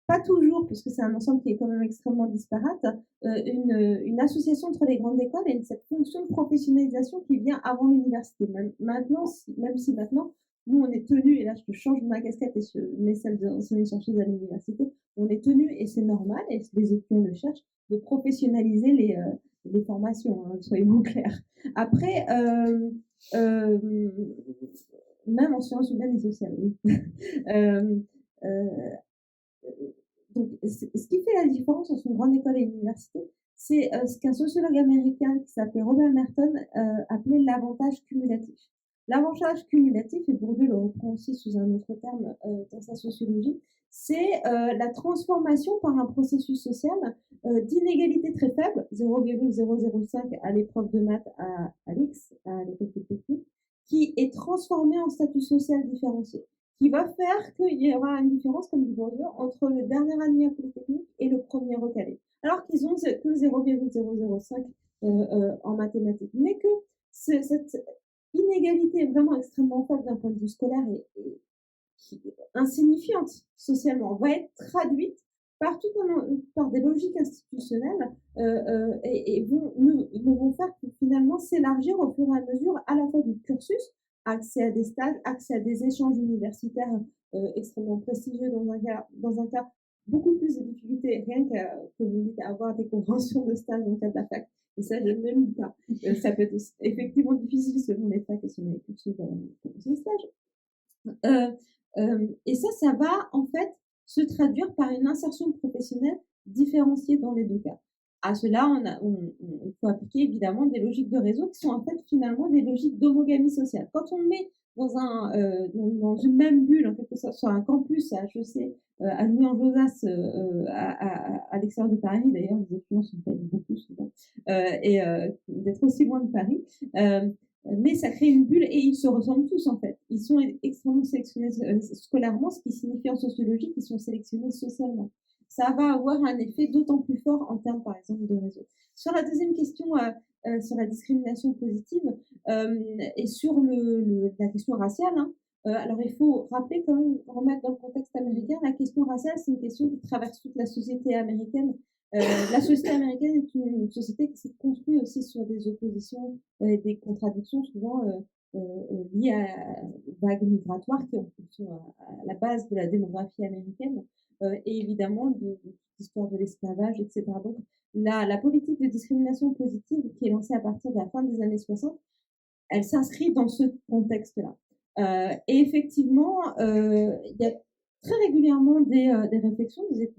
[SPEAKER 4] pas toujours, puisque c'est un ensemble qui est quand même extrêmement disparate, une association entre les grandes écoles et cette fonction de professionnalisation qui vient avant l'université. Même si maintenant, nous, on est tenus, et là, je change ma casquette et je mets celle d'enseignante chercheuse à l'université, on est tenus, et c'est normal, et les étudiants le cherchent, de professionnaliser les formations, hein, soyons clairs. Après, même en sciences humaines et sociales, oui. Donc, ce qui fait la différence entre une grande école et une université, c'est ce qu'un sociologue américain qui s'appelait Robert Merton appelait l'avantage cumulatif. L'avantage cumulatif, et Bourdieu le reprend aussi sous un autre terme dans sa sociologie, c'est la transformation par un processus social d'inégalité très faible, 0,005 à l'épreuve de maths à l'X, à l'école polytechnique, qui est transformée en statut social différencié, qui va faire qu'il y aura une différence, comme dit Bourdieu, entre le dernier admis à Polytechnique et le premier recalé, alors qu'ils ont que 0,005 en mathématiques, mais que cette inégalité est vraiment extrêmement faible d'un point de vue scolaire et insignifiante socialement, va être traduite par des logiques institutionnelles et vont faire finalement s'élargir au fur et à mesure à la fois du cursus, accès à des stages, accès à des échanges universitaires extrêmement prestigieux dans un cas beaucoup plus de difficultés, rien qu'à avoir des conventions de stage dans le cas de la fac. Et ça, je n'aime même pas. Ça peut être effectivement difficile selon les facs et selon les cursus de convention de stage. Et ça va en fait se traduire par une insertion professionnelle différenciée dans les deux cas. À cela, il faut appliquer évidemment des logiques de réseau qui sont en fait finalement des logiques d'homogamie sociale. Quand on met dans une même bulle, en quelque sorte, sur un campus à HEC, à Louis-en-Josas, à l'extérieur de Paris, d'ailleurs, les étudiants sont pas beaucoup souvent, et d'être aussi loin de Paris, mais ça crée une bulle et ils se ressemblent tous en fait. Ils sont extrêmement sélectionnés scolairement, ce qui signifie en sociologie qu'ils sont sélectionnés socialement. ça va avoir un effet d'autant plus fort en termes, par exemple, de réseau. Sur la deuxième question, sur la discrimination positive et sur la question raciale, hein, alors il faut rappeler quand même, remettre dans le contexte américain, la question raciale, c'est une question qui traverse toute la société américaine. La société américaine est une société qui s'est construite aussi sur des oppositions et des contradictions souvent liées à vagues migratoires qui sont à la base de la démographie américaine et évidemment de l'histoire de l'esclavage, etc. Donc la politique de discrimination positive qui est lancée à partir de la fin des années 60, elle s'inscrit dans ce contexte-là. Et effectivement, il y a très régulièrement des réflexions des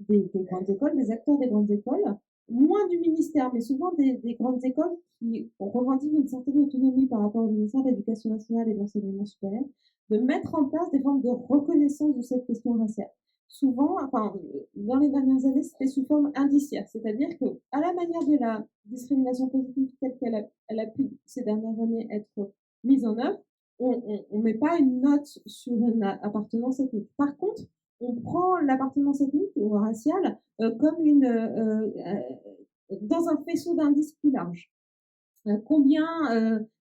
[SPEAKER 4] grandes écoles, des acteurs des grandes écoles, moins du ministère, mais souvent des grandes écoles qui revendiquent une certaine autonomie par rapport au ministère de l'Éducation nationale et de l'enseignement supérieur, de mettre en place des formes de reconnaissance de cette question raciale. Souvent, enfin, dans les dernières années, c'était sous forme indiciaire, c'est-à-dire que, à la manière de la discrimination positive telle qu'elle a pu ces dernières années être mise en œuvre, on met pas une note sur une appartenance ethnique. Par contre, on prend l'appartenance ethnique ou raciale comme dans un faisceau d'indices plus large. Combien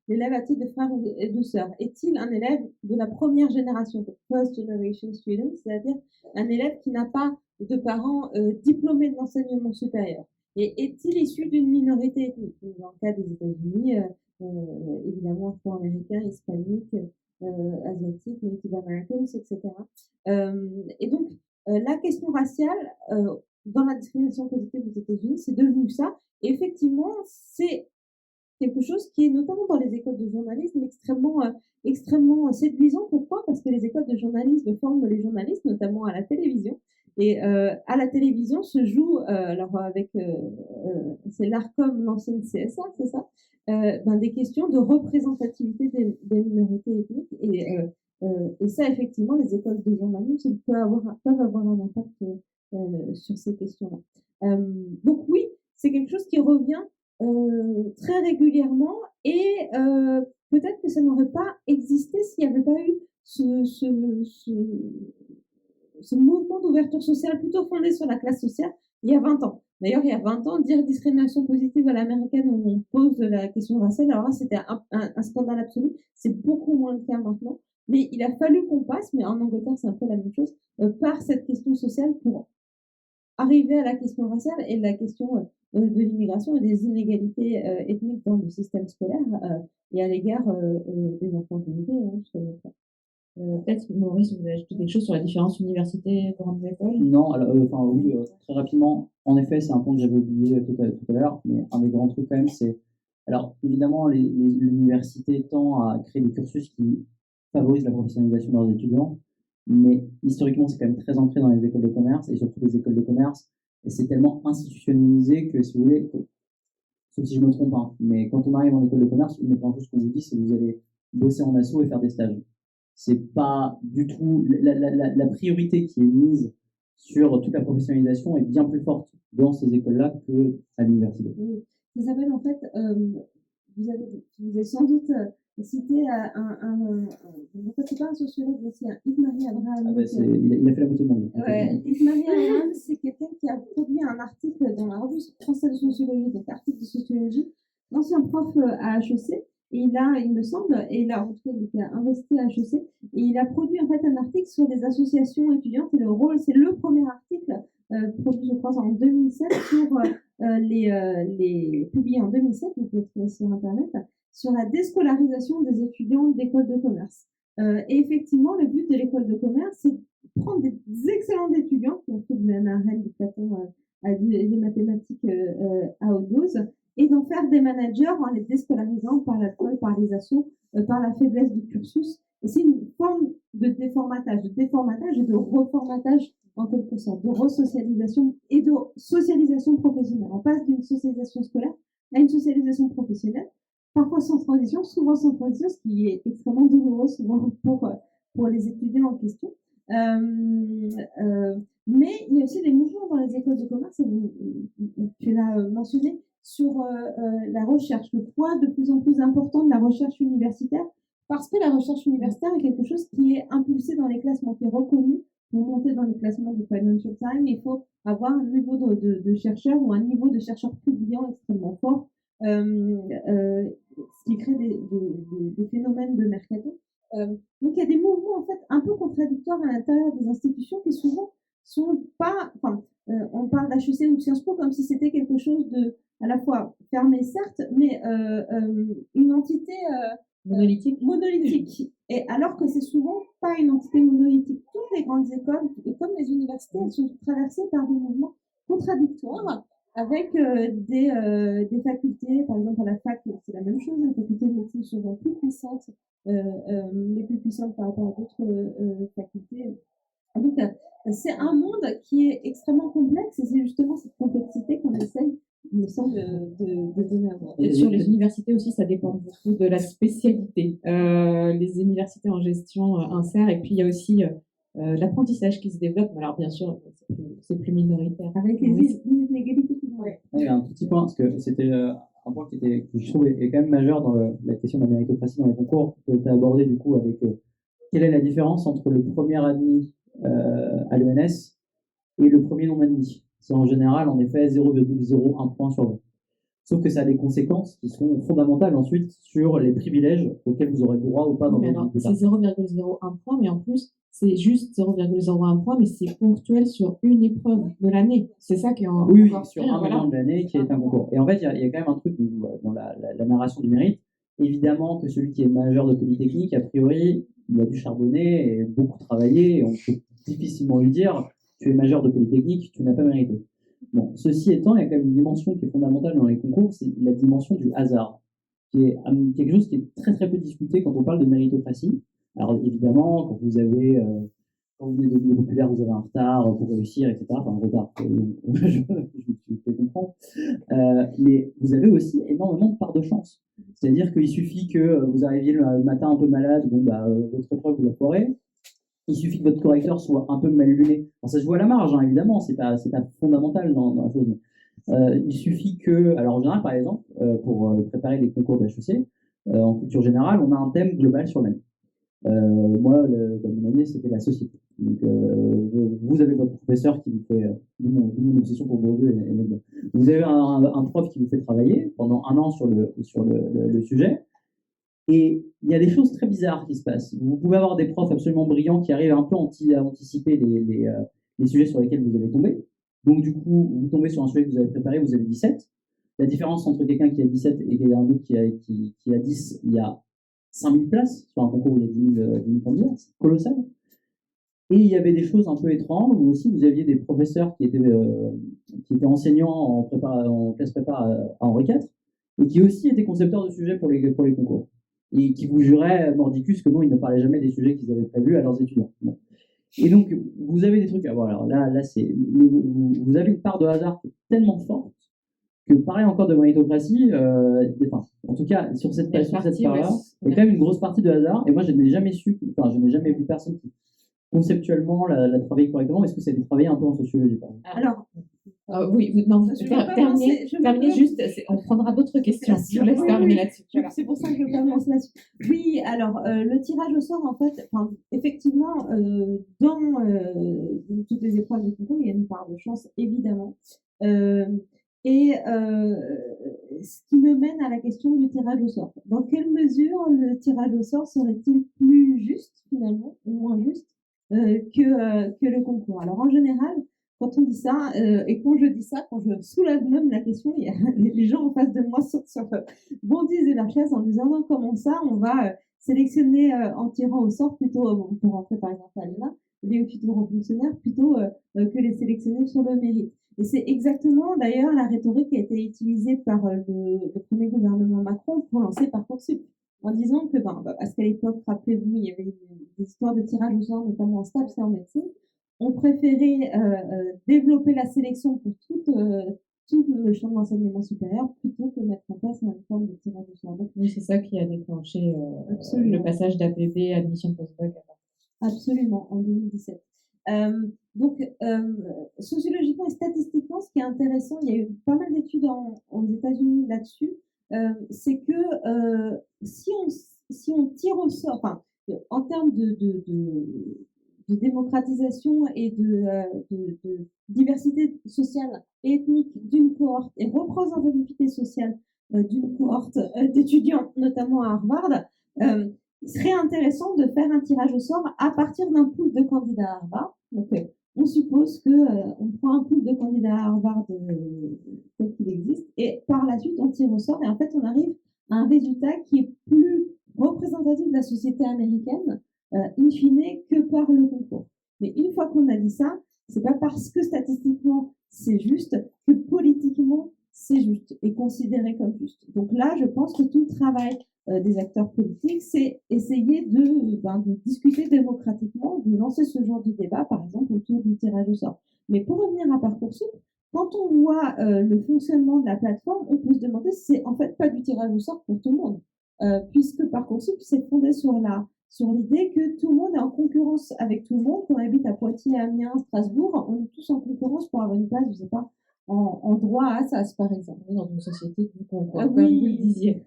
[SPEAKER 4] l'élève a-t-il de frères et de sœurs? Est-il un élève de la première génération, first generation student, c'est-à-dire un élève qui n'a pas de parents diplômés de l'enseignement supérieur? Et est-il issu d'une minorité ethnique? Dans le cas des États-Unis, évidemment afro-américains, hispaniques, asiatiques, native americans, etc. Et donc, la question raciale dans la discrimination positive aux États-Unis, c'est devenu ça. Et effectivement, c'est quelque chose qui est notamment dans les écoles de journalisme extrêmement séduisant. Pourquoi? Parce que les écoles de journalisme forment les journalistes, notamment à la télévision. Et à la télévision se joue, alors avec, c'est l'ARCOM, l'ancienne CSA, c'est ça, des questions de représentativité des minorités ethniques. Et ça, effectivement, les écoles de journalisme peuvent avoir un impact sur ces questions-là. Donc oui, c'est quelque chose qui revient très régulièrement et peut-être que ça n'aurait pas existé s'il n'y avait pas eu ce mouvement d'ouverture sociale plutôt fondé sur la classe sociale il y a 20 ans. D'ailleurs, il y a 20 ans, dire discrimination positive à l'américaine où on pose la question raciale, alors là, c'était un scandale absolu. C'est beaucoup moins le cas maintenant. Mais il a fallu qu'on passe, mais en Angleterre, c'est un peu la même chose, par cette question sociale pour arriver à la question raciale et la question de l'immigration et des inégalités ethniques dans le système scolaire et à l'égard des enfants immigrés.
[SPEAKER 3] Peut-être, Maurice, vous voulez ajouter quelque chose sur la différence université-grandes écoles?
[SPEAKER 5] Non, alors, oui, très rapidement. En effet, c'est un point que j'avais oublié tout à l'heure, mais un des grands trucs quand même, c'est... Alors, évidemment, l'université tend à créer des cursus qui favorisent la professionnalisation de leurs étudiants, mais historiquement, c'est quand même très ancré dans les écoles de commerce, et surtout les écoles de commerce, et c'est tellement institutionnalisé que, si vous voulez, sauf si je me trompe, hein, mais quand on arrive en école de commerce, une des premières choses qu'on vous dit, c'est que vous allez bosser en asso et faire des stages. C'est pas du tout la priorité qui est mise sur toute la professionnalisation est bien plus forte dans ces écoles-là qu'à l'université.
[SPEAKER 4] Oui, ça s'appelle en fait, vous avez sans doute cité c'est pas un sociologue, mais c'est un Yves-Marie Abraham.
[SPEAKER 5] Ah bah il a fait la moitié de mon livre.
[SPEAKER 4] Ouais, Yves-Marie Abraham, c'est quelqu'un qui a produit un article dans la revue française de sociologie, donc article de sociologie, l'ancien prof à HEC. Et il me semble, et là, en tout cas, il était investi à HEC, et il a produit en fait un article sur les associations étudiantes et le rôle. C'est le premier article produit, je crois, en 2007 sur publié en 2007, vous pouvez le trouver sur Internet, sur la déscolarisation des étudiants d'écoles de commerce. Et effectivement, le but de l'école de commerce, c'est de prendre des excellents étudiants qui ont fait de l'ANRL, du Platon, des mathématiques à haute dose, et d'en faire des managers en les déscolarisant par l'alcool, par les assos, par la faiblesse du cursus. Et c'est une forme de déformatage et de reformatage en quelque sorte, de resocialisation et de socialisation professionnelle. On passe d'une socialisation scolaire à une socialisation professionnelle, parfois sans transition, souvent sans transition, ce qui est extrêmement douloureux souvent pour les étudiants en question. Mais il y a aussi des mouvements dans les écoles de commerce, et tu l'as mentionné, sur la recherche, le poids de plus en plus important de la recherche universitaire, parce que la recherche universitaire est quelque chose qui est impulsé dans les classements, qui est reconnu pour monter dans le classement du Financial Times, il faut avoir un niveau de chercheur ou un niveau de chercheur publiant extrêmement fort, ce qui crée des phénomènes de mercato. Donc il y a des mouvements en fait un peu contradictoires à l'intérieur des institutions qui souvent sont pas, on parle d'HEC ou de Sciences Po comme si c'était quelque chose de à la fois fermé certes, mais une entité monolithique. Et alors que c'est souvent pas une entité monolithique. Toutes les grandes écoles, comme les universités, elles sont traversées par des mouvements contradictoires avec des facultés, par exemple à la fac, c'est la même chose, les facultés de médecine sont plus puissantes, les plus puissantes par rapport à d'autres facultés. Donc, c'est un monde qui est extrêmement complexe et c'est justement cette complexité qu'on essaye, il me semble, de donner à voir.
[SPEAKER 3] Et sur les universités aussi, ça dépend beaucoup de la spécialité. Les universités en gestion insèrent et puis il y a aussi l'apprentissage qui se développe. Alors bien sûr, c'est plus minoritaire.
[SPEAKER 4] Avec les inégalités qui vont.
[SPEAKER 5] Ouais, il y a un tout petit point, parce que c'était un point que je trouve est quand même majeur dans la question de la méritocratie dans les concours, que tu as abordé du coup avec quelle est la différence entre le premier admis à l'ENS et le premier non admis. C'est en général, en effet, 0,01 point sur 20. Sauf que ça a des conséquences qui sont fondamentales ensuite sur les privilèges auxquels vous aurez droit ou pas dans votre vie.
[SPEAKER 3] C'est 0,01 point, mais en plus, c'est juste 0,01 point, mais c'est ponctuel sur une épreuve de l'année. C'est ça qui est en.
[SPEAKER 5] Oui, sur un moment de l'année qui est un concours. Et en fait, il y a quand même un truc dans la narration du mérite. Évidemment que celui qui est majeur de Polytechnique, a priori, il a dû charbonner et beaucoup travailler. Et on peut difficilement lui dire tu es majeur de Polytechnique, tu n'as pas mérité. Bon, ceci étant, il y a quand même une dimension qui est fondamentale dans les concours, c'est la dimension du hasard, qui est quelque chose qui est très très peu discuté quand on parle de méritocratie. Alors évidemment, quand vous avez quand vous venez de milieu populaire, vous avez un retard pour réussir, etc. Enfin, un retard, je me fais comprendre. Mais vous avez aussi énormément de parts de chance. C'est-à-dire qu'il suffit que vous arriviez le matin un peu malade, bon, votre épreuve vous la foirez. Il suffit que votre correcteur soit un peu mal luné. Alors, ça se voit à la marge, hein, évidemment, c'est pas fondamental dans la chose. Mais, il suffit que, alors en général, par exemple, pour préparer les concours d'HEC, en culture générale, on a un thème global sur l'année. Moi, dans mon année, c'était la société. Donc, vous avez votre professeur qui vous fait, une obsession pour Bourdieu vous avez un prof qui vous fait travailler pendant un an sur le sujet. Et il y a des choses très bizarres qui se passent. Vous pouvez avoir des profs absolument brillants qui arrivent un peu à anticiper les sujets sur lesquels vous allez tomber. Donc, du coup, vous tombez sur un sujet que vous avez préparé, vous avez 17. La différence entre quelqu'un qui a 17 et un autre qui a 10, il y a 5000 places sur un concours où il y a 10 000 candidats. C'est colossal. Et il y avait des choses un peu étranges où aussi vous aviez des professeurs qui étaient enseignants en classe prépa à Henri IV et qui aussi étaient concepteurs de sujets pour les concours. Et qui vous juraient mordicus que non, ils ne parlaient jamais des sujets qu'ils avaient prévus à leurs étudiants. Bon. Et donc, vous avez des trucs. Alors là vous avez une part de hasard tellement forte que, pareil encore de méritocratie, en tout cas, sur cette part-là, il y a quand même une grosse partie de hasard. Et moi, je n'ai jamais vu personne qui, conceptuellement, la travailler correctement. Est-ce que ça a été travaillé un peu en sociologie, par exemple?
[SPEAKER 4] Alors,
[SPEAKER 3] oui, non, terminez juste, on prendra d'autres questions. Je laisse terminer là-dessus.
[SPEAKER 4] Voilà. C'est pour ça que je commence là-dessus. Oui, alors, le tirage au sort, en fait, effectivement, dans toutes les épreuves du concours, il y a une part de chance, évidemment. Et ce qui me mène à la question du tirage au sort. Dans quelle mesure le tirage au sort serait-il plus juste, finalement, ou moins juste que le concours? Alors, en général, quand on dit ça, et quand je dis ça, quand je soulève même la question, il y a les gens en face de moi bondissent de leur chaise en disant non, comment ça, on va sélectionner en tirant au sort plutôt, pour rentrer par exemple à l'ENA, les futurs fonctionnaires, plutôt que les sélectionner sur le mérite. Et c'est exactement d'ailleurs la rhétorique qui a été utilisée par le premier gouvernement Macron pour lancer Parcoursup, en disant que, parce qu'à l'époque, rappelez-vous, il y avait des histoires de tirage au sort, notamment en STAPS et en médecine. On préférait développer la sélection pour tout le champ de l'enseignement supérieur plutôt que mettre en place une forme de tirage au sort.
[SPEAKER 3] Oui, c'est ça qui a déclenché le passage d'APB à admission post-bac.
[SPEAKER 4] Absolument, en 2017. Donc, sociologiquement et statistiquement, ce qui est intéressant, il y a eu pas mal d'études aux États-Unis là-dessus, c'est que si on tire au sort, en termes démocratisation et de diversité sociale et ethnique d'une cohorte et représentativité sociale d'une cohorte d'étudiants, notamment à Harvard, il serait intéressant de faire un tirage au sort à partir d'un pool de candidats à Harvard. Donc, on suppose qu'on prend un pool de candidats à Harvard tel qu'il existe et par la suite on tire au sort et en fait on arrive à un résultat qui est plus représentatif de la société américaine in fine que par le concours. Mais une fois qu'on a dit ça, c'est pas parce que statistiquement c'est juste que politiquement c'est juste et considéré comme juste. Donc là, je pense que tout le travail des acteurs politiques, c'est essayer de discuter démocratiquement, de lancer ce genre de débat, par exemple, autour du tirage au sort. Mais pour revenir à Parcoursup, quand on voit le fonctionnement de la plateforme, on peut se demander si c'est en fait pas du tirage au sort pour tout le monde, puisque Parcoursup s'est fondé sur l'idée que tout le monde est en concurrence avec tout le monde, qu'on habite à Poitiers, Amiens, Strasbourg, on est tous en concurrence pour avoir une place, je sais pas, en droit à Assas, par exemple.
[SPEAKER 3] Dans une société du concours,
[SPEAKER 4] Ah
[SPEAKER 3] comme
[SPEAKER 4] oui.
[SPEAKER 3] vous le disiez.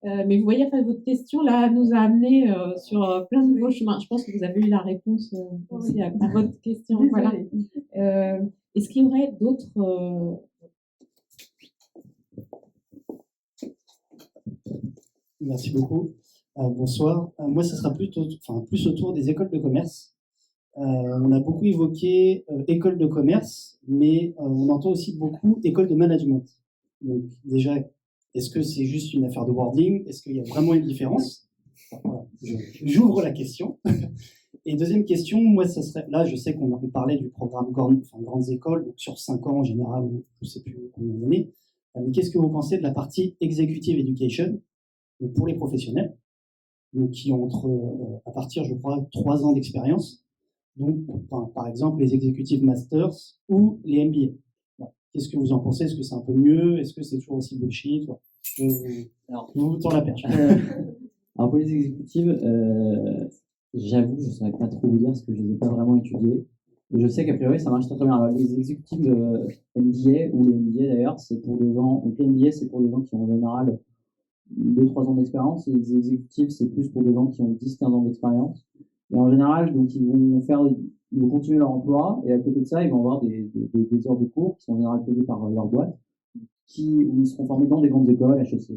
[SPEAKER 3] Mais vous voyez, votre question là nous a amené sur plein de nouveaux chemins. Je pense que vous avez eu la réponse aussi à votre question. Voilà. Est-ce qu'il y aurait d'autres
[SPEAKER 8] Merci beaucoup. Bonsoir. Moi, ce sera plus autour des écoles de commerce. On a beaucoup évoqué école de commerce, mais on entend aussi beaucoup école de management. Donc, déjà, est-ce que c'est juste une affaire de wording? Est-ce qu'il y a vraiment une différence? Voilà, j'ouvre la question. Et deuxième question, moi, ça serait, là, je sais qu'on parlait du programme grandes écoles, donc sur 5 ans en général, ou je ne sais plus combien d'années. Mais qu'est-ce que vous pensez de la partie executive education, donc pour les professionnels, donc qui ont à partir, je crois, 3 ans d'expérience? Donc, par exemple, les Executive Masters ou les MBA. Voilà. Qu'est-ce que vous en pensez? Est-ce que c'est un peu mieux? Est-ce que c'est toujours aussi bullshit? Je vous tends la perche.
[SPEAKER 5] Alors, pour les exécutives, j'avoue, je ne saurais pas trop vous dire parce que je ne les ai pas vraiment étudiés. Je sais qu'a priori, ça marche très, très bien. Alors, les exécutives MBA ou les MBA d'ailleurs, c'est pour des gens. Donc, les MBA, c'est pour des gens qui ont en général 2-3 ans d'expérience. Et les exécutifs, c'est plus pour des gens qui ont 10-15 ans d'expérience. Et en général, donc, ils vont continuer leur emploi et à côté de ça, ils vont avoir des heures de cours qui sont en général payées par leur boîte, où ils seront formés dans des grandes écoles, HEC,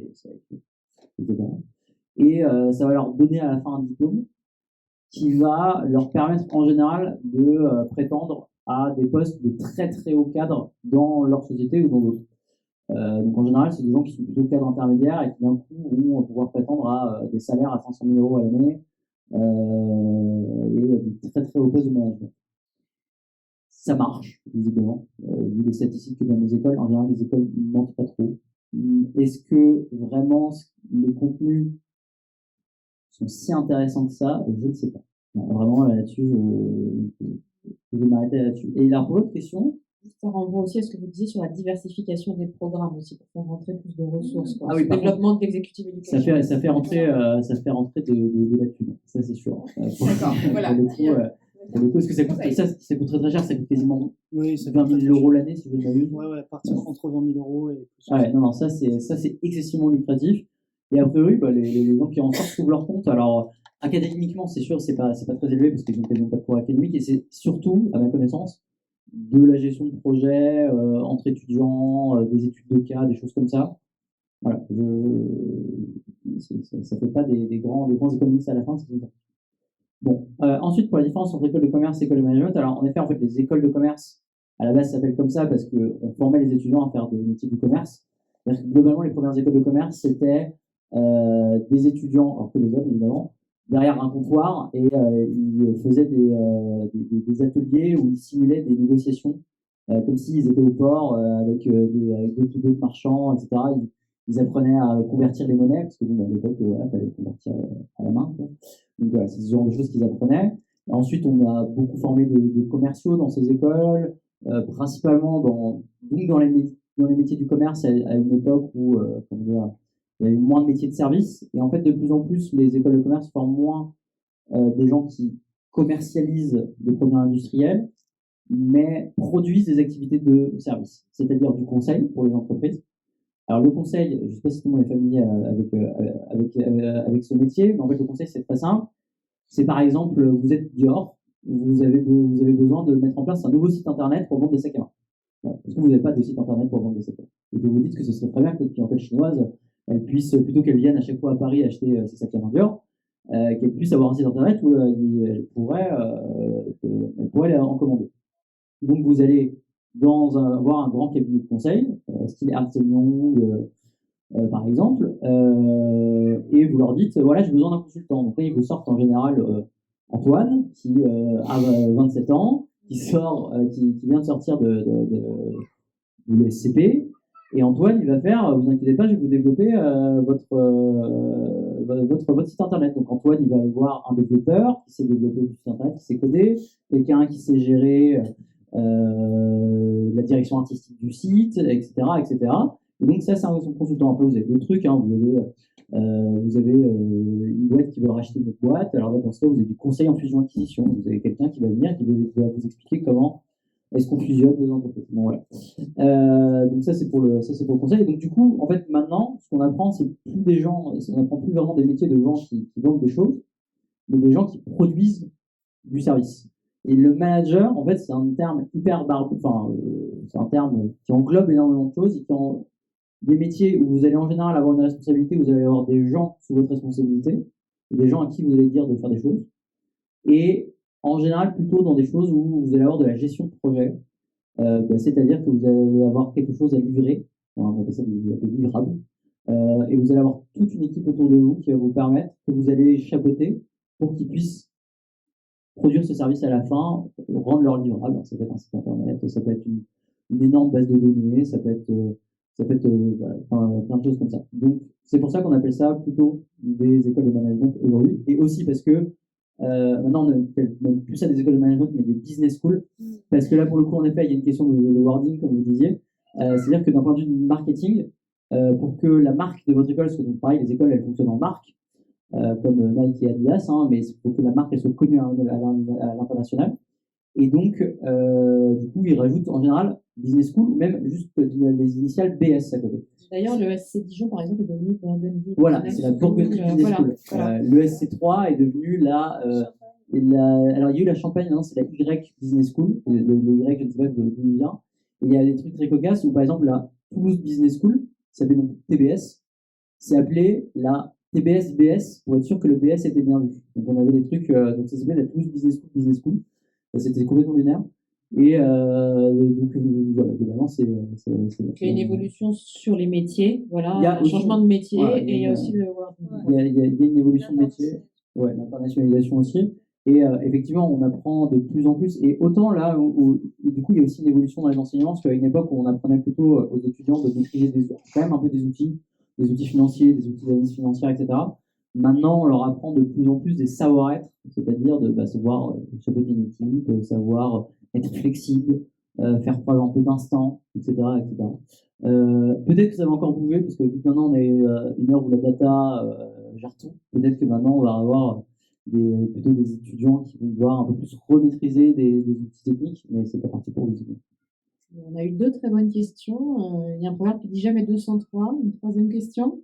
[SPEAKER 5] etc. Et ça va leur donner à la fin un diplôme qui va leur permettre en général de prétendre à des postes de très très haut cadre dans leur société ou dans d'autres. Donc en général, c'est des gens qui sont plutôt cadres intermédiaires et qui d'un coup vont pouvoir prétendre à des salaires à 500 000 € à l'année et des très très hauts postes de management. Ça marche, visiblement, vu les statistiques que donnent les écoles. En général, les écoles ne mentent pas trop. Est-ce que vraiment les contenus sont si intéressants que ça? Je ne sais pas. Vraiment, là-dessus, je vais m'arrêter là-dessus. Et alors, pour l'autre question,
[SPEAKER 3] ça renvoie aussi à ce que vous disiez sur la diversification des programmes aussi, pour faire rentrer plus de ressources. Quoi.
[SPEAKER 5] Ah oui,
[SPEAKER 3] le développement de l'executive education.
[SPEAKER 5] Ça fait rentrer de la thune, ça c'est sûr.
[SPEAKER 3] D'accord, voilà.
[SPEAKER 5] Pour le coup, parce que ça coûte très très cher, ça coûte quasiment
[SPEAKER 8] oui, ça
[SPEAKER 5] 20 000 € l'année, si je ne m'abuse.
[SPEAKER 8] Ouais, à partir entre 20 000 € et plus.
[SPEAKER 5] Ouais, non, ça c'est excessivement lucratif. Et a priori, les gens qui en sortent trouvent leur compte. Alors, académiquement, c'est sûr, c'est pas très élevé parce qu'ils n'ont quasiment pas de cours académiques. Et c'est surtout, à ma connaissance, de la gestion de projet entre étudiants, des études de cas, des choses comme ça. Voilà. Ça fait pas des grands économistes à la fin. Bon. Ensuite, pour la différence entre école de commerce et école de management, alors en effet, les écoles de commerce, à la base, s'appellent comme ça parce qu'on formait les étudiants à faire des métiers du commerce. Globalement, les premières écoles de commerce, c'était des étudiants, alors que les hommes évidemment, derrière un comptoir et ils faisaient des ateliers où ils simulaient des négociations comme s'ils étaient au port avec d'autres marchands, etc. Ils apprenaient à convertir les monnaies parce que à l'époque, il fallait convertir à la main. Quoi. Donc voilà, c'est ce genre de choses qu'ils apprenaient. Et ensuite, on a beaucoup formé de commerciaux dans ces écoles, principalement dans les métiers du commerce à une époque où il y avait moins de métiers de service. Et en fait, de plus en plus, les écoles de commerce forment moins des gens qui commercialisent des produits industriels, mais produisent des activités de service, c'est-à-dire du conseil pour les entreprises. Alors le conseil, je ne sais pas si tout le monde est familier avec ce métier, mais en fait le conseil c'est très simple. C'est par exemple, vous êtes Dior, vous avez besoin de mettre en place un nouveau site internet pour vendre des sacs à main. Voilà. Est-ce que vous n'avez pas de site internet pour vendre des sacs à main? Et que vous dites que ce serait très bien que notre clientèle chinoise, elle puisse, plutôt qu'elle vienne à chaque fois à Paris acheter ses sacs à main Dior, qu'elle puisse avoir un site internet où elle pourrait aller en commander. Donc vous allez voir un grand cabinet de conseil, style Ernst Young, par exemple, et vous leur dites, voilà, j'ai besoin d'un consultant. Donc là, ils vous sortent en général Antoine, qui a 27 ans, qui vient de sortir de l'ESCP. Et Antoine, il va faire, vous inquiétez pas, je vais vous développer votre site internet. Donc Antoine, il va aller voir un développeur qui sait développer du site internet, qui sait coder, quelqu'un qui sait gérer la direction artistique du site, etc., etc. Et donc ça, c'est un consultant. Après, vous avez d'autres trucs, hein. Vous avez une boîte qui veut racheter votre boîte. Alors là, dans ce cas, vous avez du conseil en fusion-acquisition. Vous avez quelqu'un qui va venir, qui va vous expliquer comment est-ce qu'on fusionne deux entreprises. Bon, voilà. Donc ça, c'est pour le conseil. Et donc du coup, en fait, maintenant, ce qu'on apprend, c'est plus des gens, on apprend plus vraiment des métiers de gens qui vendent des choses, mais des gens qui produisent du service. Et le manager, en fait, c'est un terme hyper c'est un terme qui englobe énormément de choses et qui des métiers où vous allez en général avoir une responsabilité, vous allez avoir des gens sous votre responsabilité, des gens à qui vous allez dire de faire des choses, et en général plutôt dans des choses où vous allez avoir de la gestion de projet, c'est-à-dire que vous allez avoir quelque chose à livrer, on appelle ça des livrables, et vous allez avoir toute une équipe autour de vous qui va vous permettre, que vous allez chapeauter pour qu'ils puissent produire ce service à la fin, rendre leur livrable. Ça peut être un site internet, ça peut être une énorme base de données, ça peut être voilà, plein de choses comme ça. Donc c'est pour ça qu'on appelle ça plutôt des écoles de management aujourd'hui, et aussi parce que maintenant on appelle même plus ça des écoles de management mais des business schools, parce que là pour le coup en effet il y a une question de wording comme vous disiez, c'est-à-dire que d'un point de vue marketing, pour que la marque de votre école, parce que donc pareil les écoles elles fonctionnent en marque, comme Nike et Adidas, hein, mais il faut que la marque elle soit connue à l'international. Et donc, du coup, ils rajoutent en général Business School, ou même juste les initiales BS à côté.
[SPEAKER 3] D'ailleurs, le SC Dijon, par exemple, est devenu Burgundy.
[SPEAKER 5] Voilà, c'est la Burgundy Business School. Voilà. Le SC3 est devenu alors, il y a eu la Champagne, non, c'est la Y Business School. Le Y, je ne sais pas d'où il vient. Et il y a des trucs très cocasses où, par exemple, la Toulouse Business School, qui s'appelait donc TBS, c'est appelé la TBS BS pour être sûr que le BS était bien vu. Donc, on avait des trucs, donc ça s'appelait la Toulouse Business School. C'était complètement lunaire. Et donc, voilà, globalement, c'est.
[SPEAKER 3] Il y a une évolution sur les métiers, voilà,
[SPEAKER 5] il y a
[SPEAKER 3] un changement de métier,
[SPEAKER 5] voilà,
[SPEAKER 3] et il y a aussi le wording.
[SPEAKER 5] Il y a une évolution de métier, ouais, l'internationalisation aussi. Et effectivement, on apprend de plus en plus. Et autant là, du coup, il y a aussi une évolution dans les enseignements, parce qu'à une époque où on apprenait plutôt aux étudiants de maîtriser quand même un peu des outils financiers, des outils d'analyse financière, etc. Maintenant, on leur apprend de plus en plus des savoir-être, c'est-à-dire de savoir chapeauter une équipe, savoir être flexible, faire preuve un peu d'instinct, etc. etc. Peut-être que ça va encore bouger, parce que vu que maintenant on est une heure où la data gère tout, peut-être que maintenant on va avoir plutôt des étudiants qui vont devoir un peu plus remaîtriser des outils techniques, mais c'est pas parti pour vous.
[SPEAKER 3] On a eu deux très bonnes questions. Il y a un proverbe qui dit jamais 203. Une troisième question.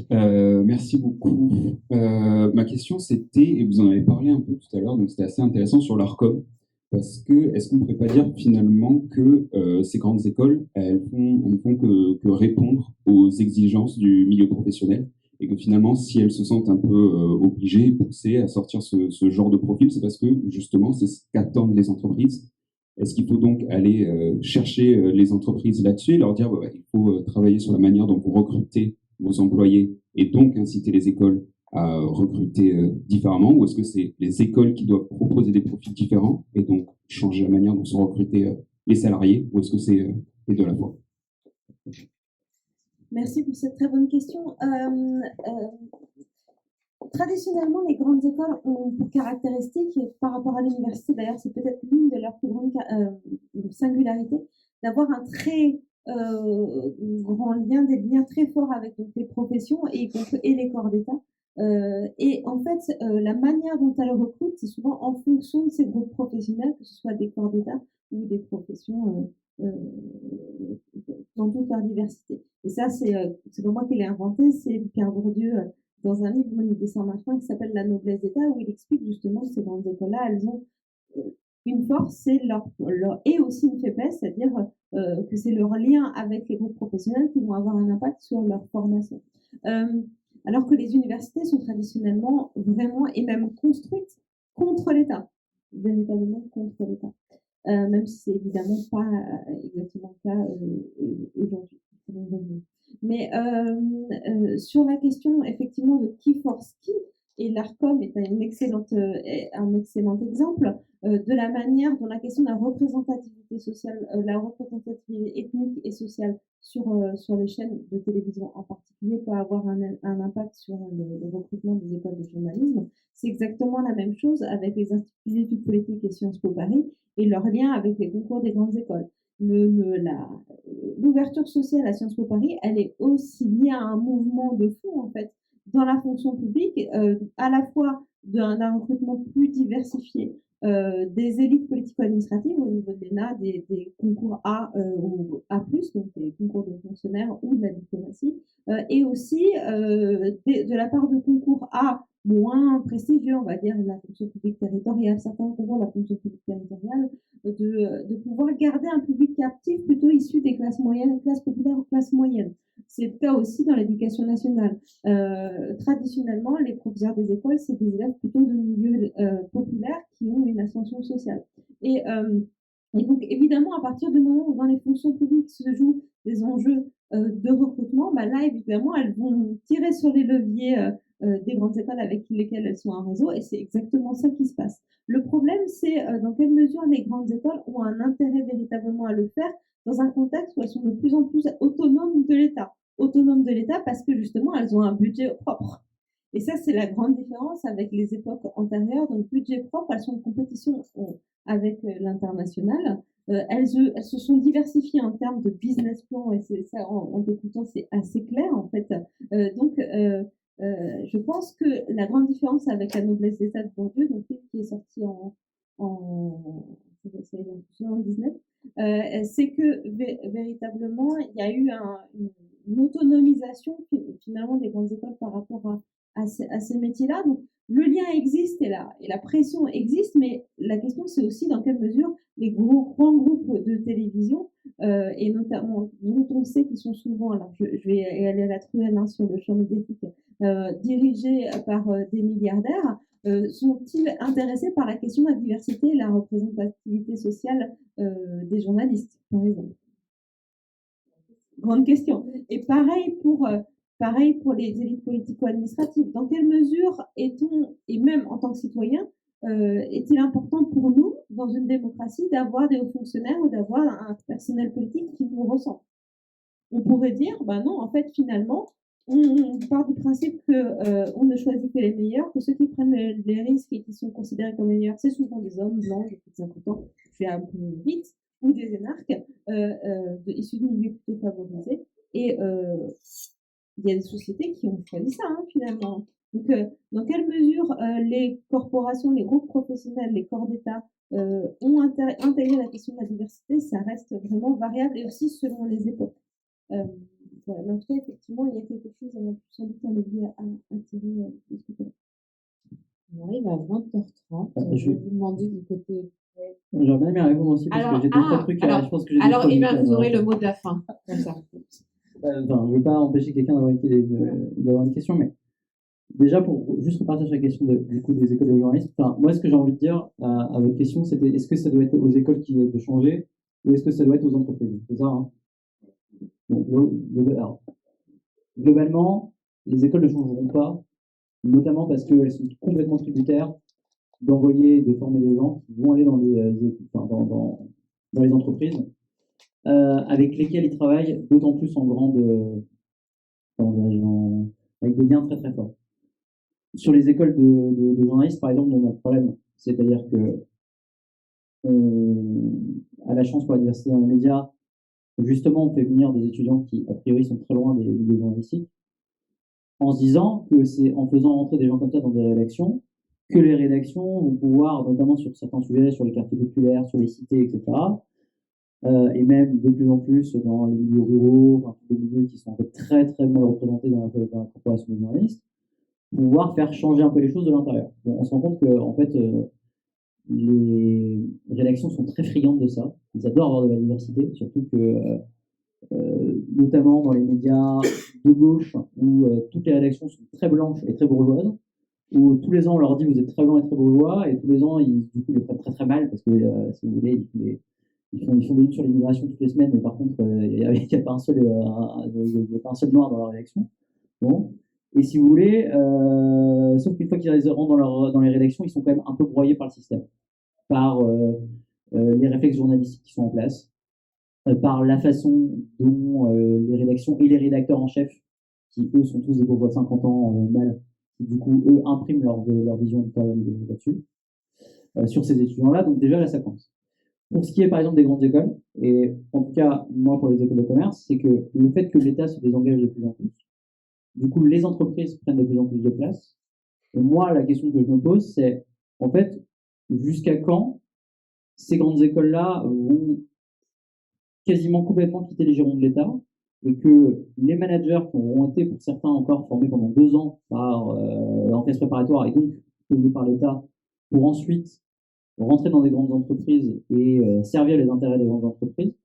[SPEAKER 9] Merci beaucoup. Ma question c'était, et vous en avez parlé un peu tout à l'heure, donc c'était assez intéressant sur l'ARCOM, parce que est-ce qu'on ne pourrait pas dire finalement que ces grandes écoles, elles ne font que répondre aux exigences du milieu professionnel, et que finalement, si elles se sentent un peu obligées, poussées à sortir ce genre de profil, c'est parce que justement, c'est ce qu'attendent les entreprises. Est-ce qu'il faut donc aller chercher les entreprises là-dessus et leur dire il faut travailler sur la manière dont vous recrutez vos employés et donc inciter les écoles à recruter différemment, ou est-ce que c'est les écoles qui doivent proposer des profils différents et donc changer la manière dont sont recrutés les salariés, ou est-ce que c'est les deux à la fois?
[SPEAKER 4] Merci pour cette très bonne question. Traditionnellement, les grandes écoles ont pour caractéristique, et par rapport à l'université d'ailleurs, c'est peut-être l'une de leurs plus grandes singularités, d'avoir un très grand lien, des liens très forts avec donc, les professions et les corps d'État. Et en fait, la manière dont elles recrutent, c'est souvent en fonction de ces groupes professionnels, que ce soit des corps d'État ou des professions dans toute leur diversité. Et ça, c'est pas moi qui l'ai inventé, c'est Pierre Bourdieu dans un livre, Monique de Saint-Martin, qui s'appelle La noblesse d'État, où il explique justement que ces grandes écoles-là, elles ont une force, c'est et aussi une faiblesse, c'est-à-dire que c'est leur lien avec les groupes professionnels qui vont avoir un impact sur leur formation. Alors que les universités sont traditionnellement vraiment, et même construites contre l'État, véritablement contre l'État. Même si c'est évidemment pas exactement le cas aujourd'hui. Mais sur la question effectivement de qui force qui, et l'ARCOM est un excellent exemple de la manière dont la question de la représentativité sociale, la représentativité ethnique et sociale sur les chaînes de télévision en particulier peut avoir un impact sur le recrutement des écoles de journalisme. C'est exactement la même chose avec les instituts d'études politiques et Sciences Po Paris et leur lien avec les concours des grandes écoles. L'ouverture sociale à Sciences Po Paris, elle est aussi liée à un mouvement de fond, en fait, dans la fonction publique, à la fois d'un recrutement plus diversifié des élites politico-administratives au niveau de l'ENA, des concours A ou A+, donc des concours de fonctionnaires ou de la diplomatie, et aussi de la part de concours A moins prestigieux, on va dire, la fonction publique territoriale, certains concours de la fonction publique territoriale, de pouvoir garder un public captif plutôt issu des classes moyennes, classes populaires ou classes moyennes. C'est le cas aussi dans l'éducation nationale. Traditionnellement, les professeurs des écoles, c'est des élèves plutôt de milieux populaires qui ont une ascension sociale. Et donc, évidemment, à partir du moment où dans les fonctions publiques se jouent des enjeux de recrutement, bah là, évidemment, elles vont tirer sur les leviers des grandes écoles avec lesquelles elles sont en réseau, et c'est exactement ça qui se passe. Le problème, c'est dans quelle mesure les grandes écoles ont un intérêt véritablement à le faire dans un contexte où elles sont de plus en plus autonomes de l'État. Autonomes de l'État parce que justement, elles ont un budget propre. Et ça, c'est la grande différence avec les époques antérieures. Donc, budget propre, elles sont en compétition avec l'international. Elles se sont diversifiées en termes de business plan, et c'est ça, en t'écoutant, c'est assez clair, en fait. Je pense que la grande différence avec La noblesse d'État de Bourdieu, donc qui est sorti en 1979, c'est que véritablement, il y a eu une autonomisation finalement des grandes écoles par rapport à ces métiers-là. Donc, le lien existe et la pression existe, mais la question, c'est aussi dans quelle mesure les grands groupes de télévision, et notamment dont on sait qu'ils sont souvent, alors je vais aller à la truelle sur le champ médiatique, dirigés par des milliardaires, sont-ils intéressés par la question de la diversité et la représentativité sociale des journalistes, par exemple? Grande question. Et pareil pour les élites politico-administratives. Dans quelle mesure est-on, et même en tant que citoyen, est-il important pour nous, dans une démocratie, d'avoir des hauts fonctionnaires ou d'avoir un personnel politique qui nous ressemble? On pourrait dire, bah non, en fait, finalement, on part du principe que on ne choisit que les meilleurs, que ceux qui prennent les risques et qui sont considérés comme les meilleurs, c'est souvent des hommes blancs de plus de 50 ans, je vais un peu vite, ou des énarques issus de milieux plutôt favorisés. Et il y a des sociétés qui ont choisi ça, hein, finalement. Donc, dans quelle mesure les corporations, les groupes professionnels, les corps d'État ont intégré la question de la diversité, ça reste vraiment variable, et aussi selon les époques. Voilà. Mais en tout cas, effectivement, il y a quelque chose, sans doute un levier à tirer de ce côté-là.
[SPEAKER 3] On arrive à 20h30. Je vais vous demander du côté.
[SPEAKER 5] J'aurais bien aimé répondre aussi parce que j'ai deux trois trucs. Je pense que j'ai
[SPEAKER 3] alors vous aurez le mot de la fin. Comme ça.
[SPEAKER 5] Je ne veux pas empêcher quelqu'un d'avoir une question, mais déjà pour juste repartir sur la question du coup des écoles de journalisme, moi ce que j'ai envie de dire à votre question, c'était est-ce que ça doit être aux écoles de changer ou est-ce que ça doit être aux entreprises? C'est ça, hein? Bon, alors, globalement, les écoles ne changeront pas, notamment parce qu'elles sont complètement tributaires d'envoyer, de former des gens qui vont aller dans les entreprises avec lesquelles ils travaillent, d'autant plus avec des liens très très forts. Sur les écoles de journalistes, par exemple, on a un problème, c'est-à-dire que on a la chance pour la diversité dans les médias. Justement, on fait venir des étudiants qui, a priori, sont très loin des journalistiques, en se disant que c'est en faisant rentrer des gens comme ça dans des rédactions que les rédactions vont pouvoir, notamment sur certains sujets, sur les quartiers populaires, sur les cités, etc., et même de plus en plus dans les milieux ruraux, enfin, tous les milieux qui sont en fait très très mal représentés dans la corporation des journalistes, pouvoir faire changer un peu les choses de l'intérieur. Bon, on se rend compte que en fait, les rédactions sont très friandes de ça. Ils adorent avoir de la diversité, surtout que notamment dans les médias de gauche où toutes les rédactions sont très blanches et très bourgeoises, où tous les ans on leur dit vous êtes très blanc et très bourgeois, et tous les ans ils du coup, le prennent très très mal parce que si vous voulez ils font des luttes sur l'immigration toutes les semaines, mais par contre il n'y a pas un seul noir dans leur rédaction. Bon. Et si vous voulez, sauf qu'une fois qu'ils rentrent dans les rédactions, ils sont quand même un peu broyés par le système, par les réflexes journalistiques qui sont en place, par la façon dont les rédactions et les rédacteurs en chef, qui eux sont tous des bourgeois de 50 ans mal, qui du coup eux impriment leur vision éditoriale là-dessus, sur ces étudiants-là. Donc déjà là ça coince. Pour ce qui est par exemple des grandes écoles, et en tout cas moi pour les écoles de commerce, c'est que le fait que l'État se désengage de plus en plus, du coup les entreprises prennent de plus en plus de place. Et moi la question que je me pose c'est en fait jusqu'à quand ces grandes écoles-là vont quasiment complètement quitter les girons de l'État, et que les managers qui auront été pour certains encore formés pendant 2 ans par en classe préparatoire et donc payés par l'État pour ensuite rentrer dans des grandes entreprises et servir les intérêts des grandes entreprises,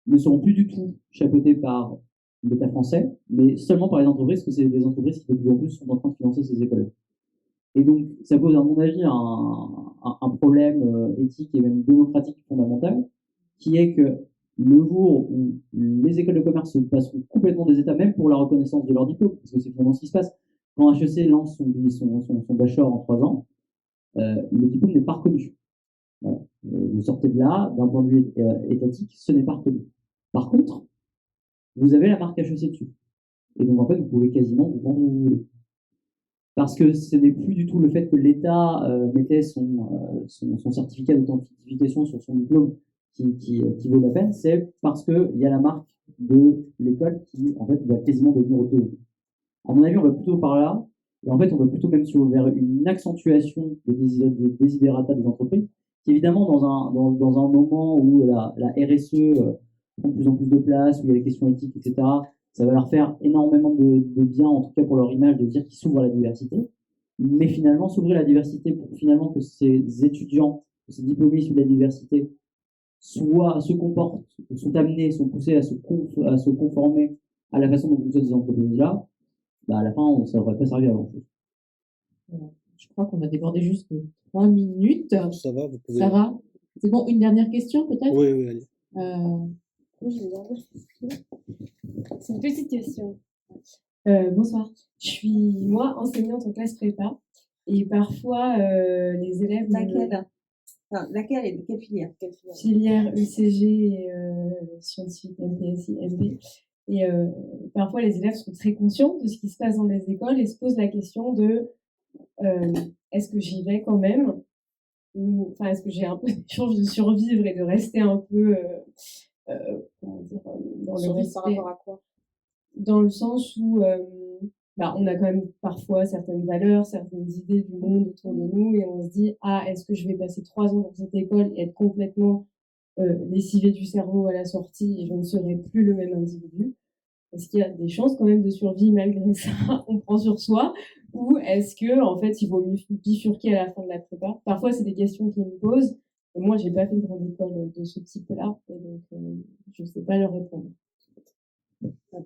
[SPEAKER 5] ne seront plus du tout chapeautés par l'État français, mais seulement par les entreprises, parce que c'est les entreprises qui de plus en plus sont en train de financer ces écoles. Et donc, ça pose à mon avis un problème éthique et même démocratique fondamental, qui est que le jour où les écoles de commerce se passeront complètement des États, même pour la reconnaissance de leur diplôme, parce que c'est finalement ce qui se passe, quand HEC lance son bachelor en 3 ans, le diplôme n'est pas reconnu. Voilà. Vous sortez de là, d'un point de vue étatique, ce n'est pas reconnu. Par contre, vous avez la marque HEC dessus. Et donc, en fait, vous pouvez quasiment vous vendre où vous voulez. Parce que ce n'est plus du tout le fait que l'État mettait son certificat d'authentification sur son diplôme qui vaut la peine, c'est parce qu'il y a la marque de l'école qui, en fait, doit quasiment devenir autonome. À mon avis, on va plutôt par là, et en fait, on va plutôt même vers une accentuation des desiderata des entreprises, qui évidemment, dans un moment où la RSE prend de plus en plus de place, où il y a les questions éthiques, etc., ça va leur faire énormément de bien, en tout cas pour leur image, de dire qu'ils s'ouvrent à la diversité. Mais finalement, s'ouvrir à la diversité pour finalement que ces étudiants, que ces diplômés issus de la diversité, se comportent, sont amenés, sont poussés à se conformer à la façon dont fonctionnent ces entreprises-là, bah à la fin, ça n'aurait pas servi à grand-chose.
[SPEAKER 3] Voilà. Je crois qu'on a débordé juste 3 minutes.
[SPEAKER 8] Ça va, vous pouvez.
[SPEAKER 3] Ça va. C'est bon, une dernière question peut-être?
[SPEAKER 8] Oui, oui, allez.
[SPEAKER 10] C'est une petite question.
[SPEAKER 3] Bonsoir.
[SPEAKER 10] Je suis, moi, enseignante en classe prépa. Et parfois, les élèves...
[SPEAKER 4] Laquelle laquelle et de quelle filière?
[SPEAKER 10] Filière ECG et scientifique, MPSI, MB. Et parfois, les élèves sont très conscients de ce qui se passe dans les écoles et se posent la question de est-ce que j'y vais quand même? Ou enfin, est-ce que j'ai un peu des chances de survivre et de rester un peu comment dire, dans le respect
[SPEAKER 4] par rapport à quoi?
[SPEAKER 10] dans le sens où on a quand même parfois certaines valeurs, certaines idées du monde autour de nous et on se dit est-ce que je vais passer 3 ans dans cette école et être complètement lessivé du cerveau à la sortie et je ne serai plus le même individu? Est-ce qu'il y a des chances quand même de survie malgré ça? On prend sur soi? Ou est-ce que en fait il vaut mieux bifurquer à la fin de la prépa? Parfois c'est des questions qui me posent et moi j'ai pas fait de grande école de ce type-là et donc je sais pas leur répondre.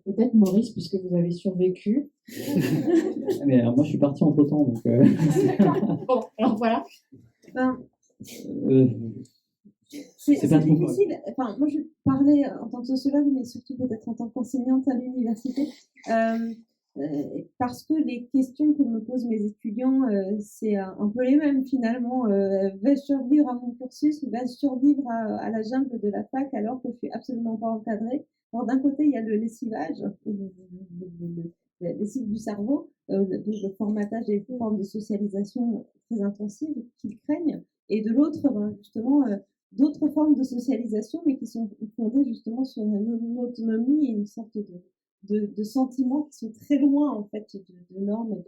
[SPEAKER 3] Peut-être Maurice, puisque vous avez survécu.
[SPEAKER 5] Mais moi, je suis parti entre-temps, donc...
[SPEAKER 3] Bon, alors voilà.
[SPEAKER 4] C'est
[SPEAKER 5] pas trop
[SPEAKER 4] difficile. Enfin, moi, je parlais en tant que sociologue, mais surtout peut-être en tant qu'enseignante à l'université, parce que les questions que me posent mes étudiants, c'est un peu les mêmes finalement. Vais-je survivre à mon cursus ou vais-je survivre à la jungle de la fac alors que je suis absolument pas encadrée? Alors d'un côté, il y a le lessivage, la lessive du cerveau, le formatage des formes de socialisation très intensives qu'ils craignent, et de l'autre, justement, d'autres formes de socialisation, mais qui sont fondées justement sur une autonomie et une sorte de sentiments qui sont très loin en fait de normes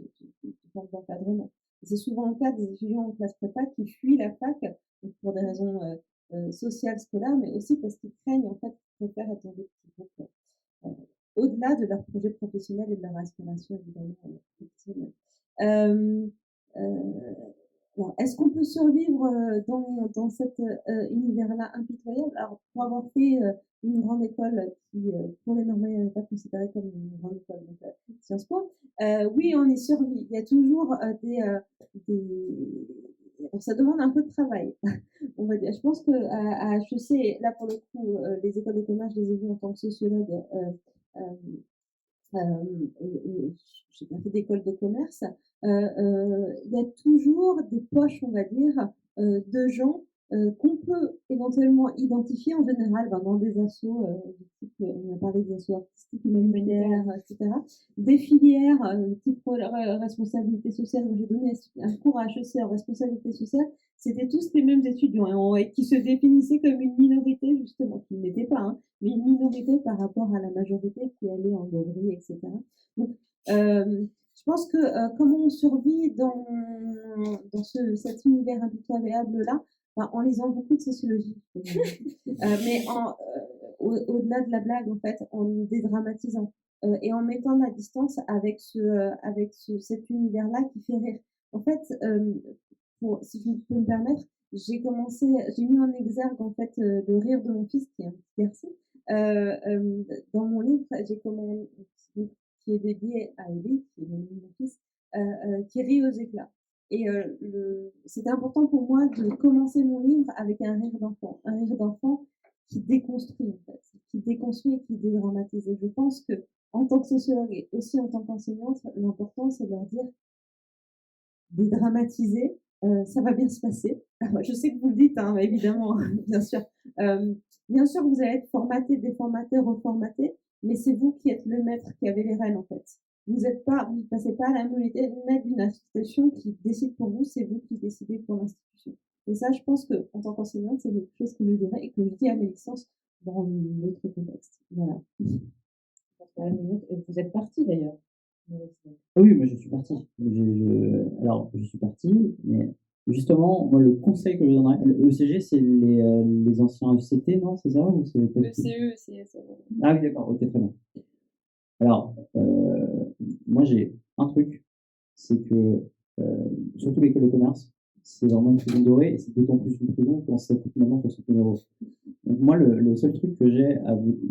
[SPEAKER 4] et de formes d'encadrement. C'est souvent le cas des étudiants en classe prépa qui fuient la fac pour des raisons social scolaire, mais aussi parce qu'ils craignent en fait, qu'ils préfèrent être dans des petits groupes au-delà de leur projet professionnel et de leur aspiration évidemment professionnelle. Alors, est-ce qu'on peut survivre dans cet univers-là impitoyable? Alors, pour avoir fait une grande école qui, pour les Normaliens, n'est pas considérée comme une grande école, donc Sciences Po, oui, on y survit. Il y a toujours alors, ça demande un peu de travail, on va dire. Je pense qu'à HEC, là pour le coup, les écoles de commerce, je les ai vues en tant que sociologue et j'ai pas fait d'école de commerce. Il y a toujours des poches, on va dire, de gens qu'on peut éventuellement identifier en général dans des assos, du type, on a parlé des assos artistiques, humanitaires, etc. Des filières type responsabilité sociale. Moi, j'ai donné un cours à HEC en responsabilité sociale. C'était tous les mêmes étudiants et qui se définissaient comme une minorité, justement, qui ne l'étaient pas, hein, mais une minorité par rapport à la majorité qui allait en gaulerie, etc. Donc, je pense que comment on survit dans cet univers impitoyable-là, en lisant beaucoup de sociologie, mais au-delà de la blague, en fait, en dédramatisant et en mettant la distance avec cet univers-là qui fait rire. En fait, si je peux me permettre, j'ai mis en exergue en fait le rire de mon fils qui est un petit garçon. Dans mon livre, qui est dédié à Ellie, qui est mon fils, qui rit aux éclats. Et c'était important pour moi de commencer mon livre avec un rire d'enfant qui déconstruit en fait, qui déconstruit et qui dédramatise. Et je pense que en tant que sociologue et aussi en tant qu'enseignante, l'important c'est de leur dire dédramatiser, ça va bien se passer. Alors, je sais que vous le dites, hein, évidemment, bien sûr. Bien sûr, vous allez être formaté, déformaté, reformaté, mais c'est vous qui êtes le maître, qui avez les rênes en fait. Vous ne passez pas à la molette d'une institution qui décide pour vous, c'est vous qui décidez pour l'institution. Et ça, je pense que en tant qu'enseignante, c'est quelque chose que je dirais et que je dis à mes licences dans d'autres contextes. Voilà.
[SPEAKER 3] Vous êtes parti d'ailleurs.
[SPEAKER 5] Ah oui, moi je suis parti. Alors, je suis parti, mais justement, moi le conseil que je donnerais, le ECG, c'est les anciens ECT, non? C'est ça? Ou c'est
[SPEAKER 10] ECE, c'est ça.
[SPEAKER 5] Ah oui, d'accord, ok, très bien. Alors, moi j'ai un truc, c'est que surtout l'école de commerce, c'est vraiment une prison dorée, et c'est d'autant plus une prison quand ça coûte maintenant 60 000 euros. Donc moi, le seul truc que j'ai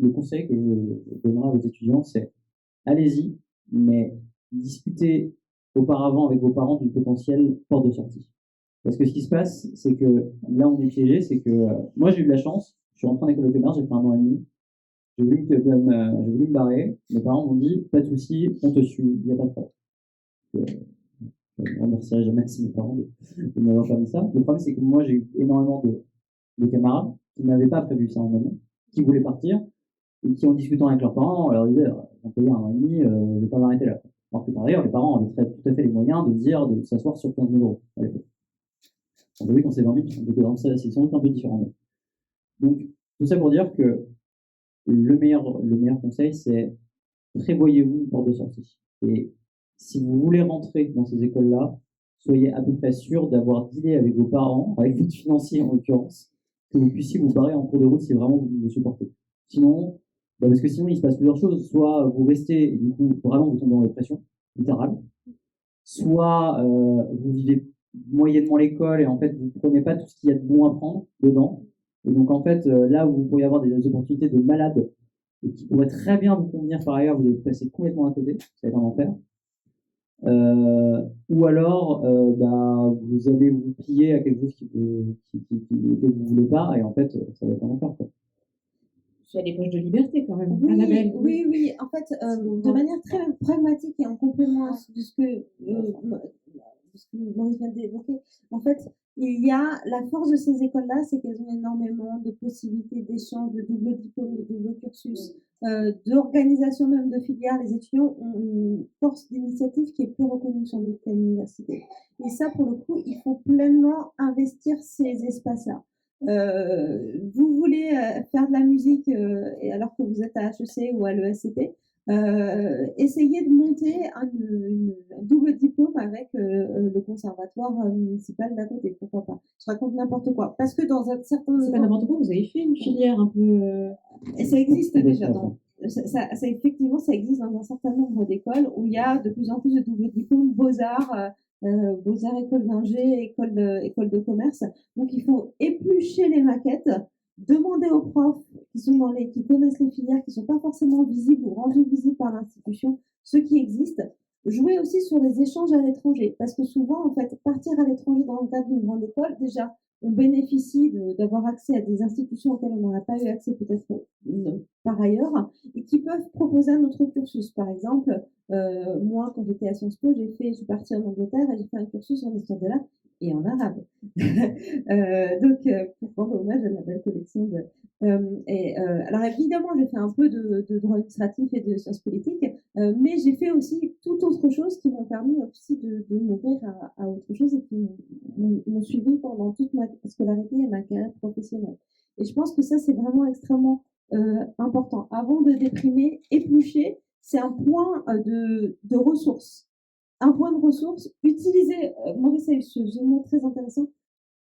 [SPEAKER 5] le conseil que je donnerai à vos étudiants, c'est allez-y, mais discutez auparavant avec vos parents d'une potentielle porte de sortie. Parce que ce qui se passe, c'est que là, on est piégé, c'est que moi, j'ai eu de la chance, je suis rentré en école de commerce, j'ai fait 1 an et demi, j'ai voulu me barrer, mes parents m'ont dit, pas de souci, on te suit, il n'y a pas de problème. Je ne remercierai jamais assez mes parents de m'avoir permis ça. Le problème, c'est que moi, j'ai eu énormément de camarades qui n'avaient pas prévu ça en amont, qui voulaient partir, et qui, en discutant avec leurs parents, leur disaient, on paye 1 an et demi, je ne vais pas m'arrêter là. Alors que par ailleurs, les parents avaient tout à fait les moyens de s'asseoir sur 15 000 euros à l'époque. On oui, quand c'est 20 000, c'est sans doute un peu différent. Donc, tout ça pour dire que le meilleur conseil, c'est prévoyez-vous une porte de sortie. Et si vous voulez rentrer dans ces écoles-là, soyez à peu près sûr d'avoir dealé avec vos parents, avec votre financier en l'occurrence, que vous puissiez vous barrer en cours de route si vraiment vous le supportez. Sinon, parce que sinon il se passe plusieurs choses. Soit vous restez et du coup vraiment vous tombez en dépression littérale, soit vous vivez moyennement l'école et en fait vous prenez pas tout ce qu'il y a de bon à prendre dedans. Et donc en fait là où vous pourriez avoir des opportunités de malade et qui pourraient très bien vous convenir par ailleurs, vous allez passer complètement à côté, ça va être un enfer. Ou alors vous allez vous plier à quelque chose que vous voulez pas et en fait ça va être un enfer quoi.
[SPEAKER 3] Tu as des poches de liberté quand même,
[SPEAKER 4] oui,
[SPEAKER 3] Annabelle.
[SPEAKER 4] Oui. En fait, de manière très pragmatique et en complément de ce que Maurice vient d'évoquer, en fait, il y a la force de ces écoles-là, c'est qu'elles ont énormément de possibilités d'échange, de double diplôme, de double cursus, d'organisation même de filières. Les étudiants ont une force d'initiative qui est peu reconnue sans doute qu'à l'université. Et ça, pour le coup, il faut pleinement investir ces espaces-là. Vous voulez faire de la musique alors que vous êtes à HEC ou à l'ESCP, essayer de monter un double diplôme avec le conservatoire municipal d'à côté, pourquoi pas. Je raconte n'importe quoi. Parce que dans un certain...
[SPEAKER 3] C'est pas n'importe quoi, vous avez fait une filière un peu...
[SPEAKER 4] Et ça existe déjà effectivement, ça existe dans un certain nombre d'écoles où il y a de plus en plus de double diplômes, beaux-arts, école d'ingé, école de commerce. Donc, il faut éplucher les maquettes, demander aux profs qui connaissent les filières, qui ne sont pas forcément visibles ou rendues visibles par l'institution, ceux qui existent. Jouer aussi sur les échanges à l'étranger, parce que souvent, en fait, partir à l'étranger dans le cadre d'une grande école, déjà, on bénéficie d'avoir accès à des institutions auxquelles on n'aurait pas eu accès peut-être par ailleurs, et qui peuvent proposer un autre cursus. Par exemple, moi, quand j'étais à Sciences Po, je suis partie en Angleterre et j'ai fait un cursus en histoire de l'art et en arabe. Pour rendre hommage à la belle collection de... alors évidemment, j'ai fait un peu de droit administratif et de sciences politiques, mais j'ai fait aussi toute autre chose qui m'ont permis aussi de m'ouvrir à autre chose et qui m'ont suivi pendant toute ma scolarité et ma carrière professionnelle. Et je pense que ça, c'est vraiment extrêmement important. Avant de déprimer, éplucher, c'est un point de ressources. Un point de ressources, utiliser, Maurice a eu ce mot très intéressant,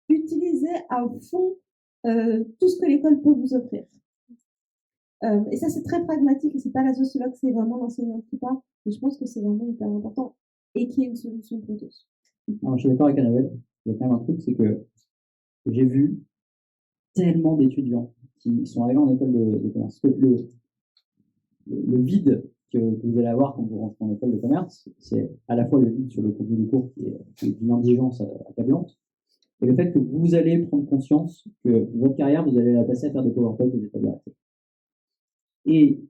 [SPEAKER 4] utiliser à fond tout ce que l'école peut vous offrir. Et ça, c'est très pragmatique, c'est pas la sociologue, c'est vraiment l'enseignante qui parle, et je pense que c'est vraiment hyper important, et qu'il y ait une solution pour tous.
[SPEAKER 5] Alors, je suis d'accord avec Annabelle, il y a quand même un truc, c'est que j'ai vu tellement d'étudiants qui sont arrivés en école de commerce, que le vide que vous allez avoir quand vous rentrez en école de commerce, c'est à la fois le vide sur le contenu des cours qui est d'une indigence accablante, et le fait que vous allez prendre conscience que votre carrière, vous allez la passer à faire des PowerPoint et des tables de Et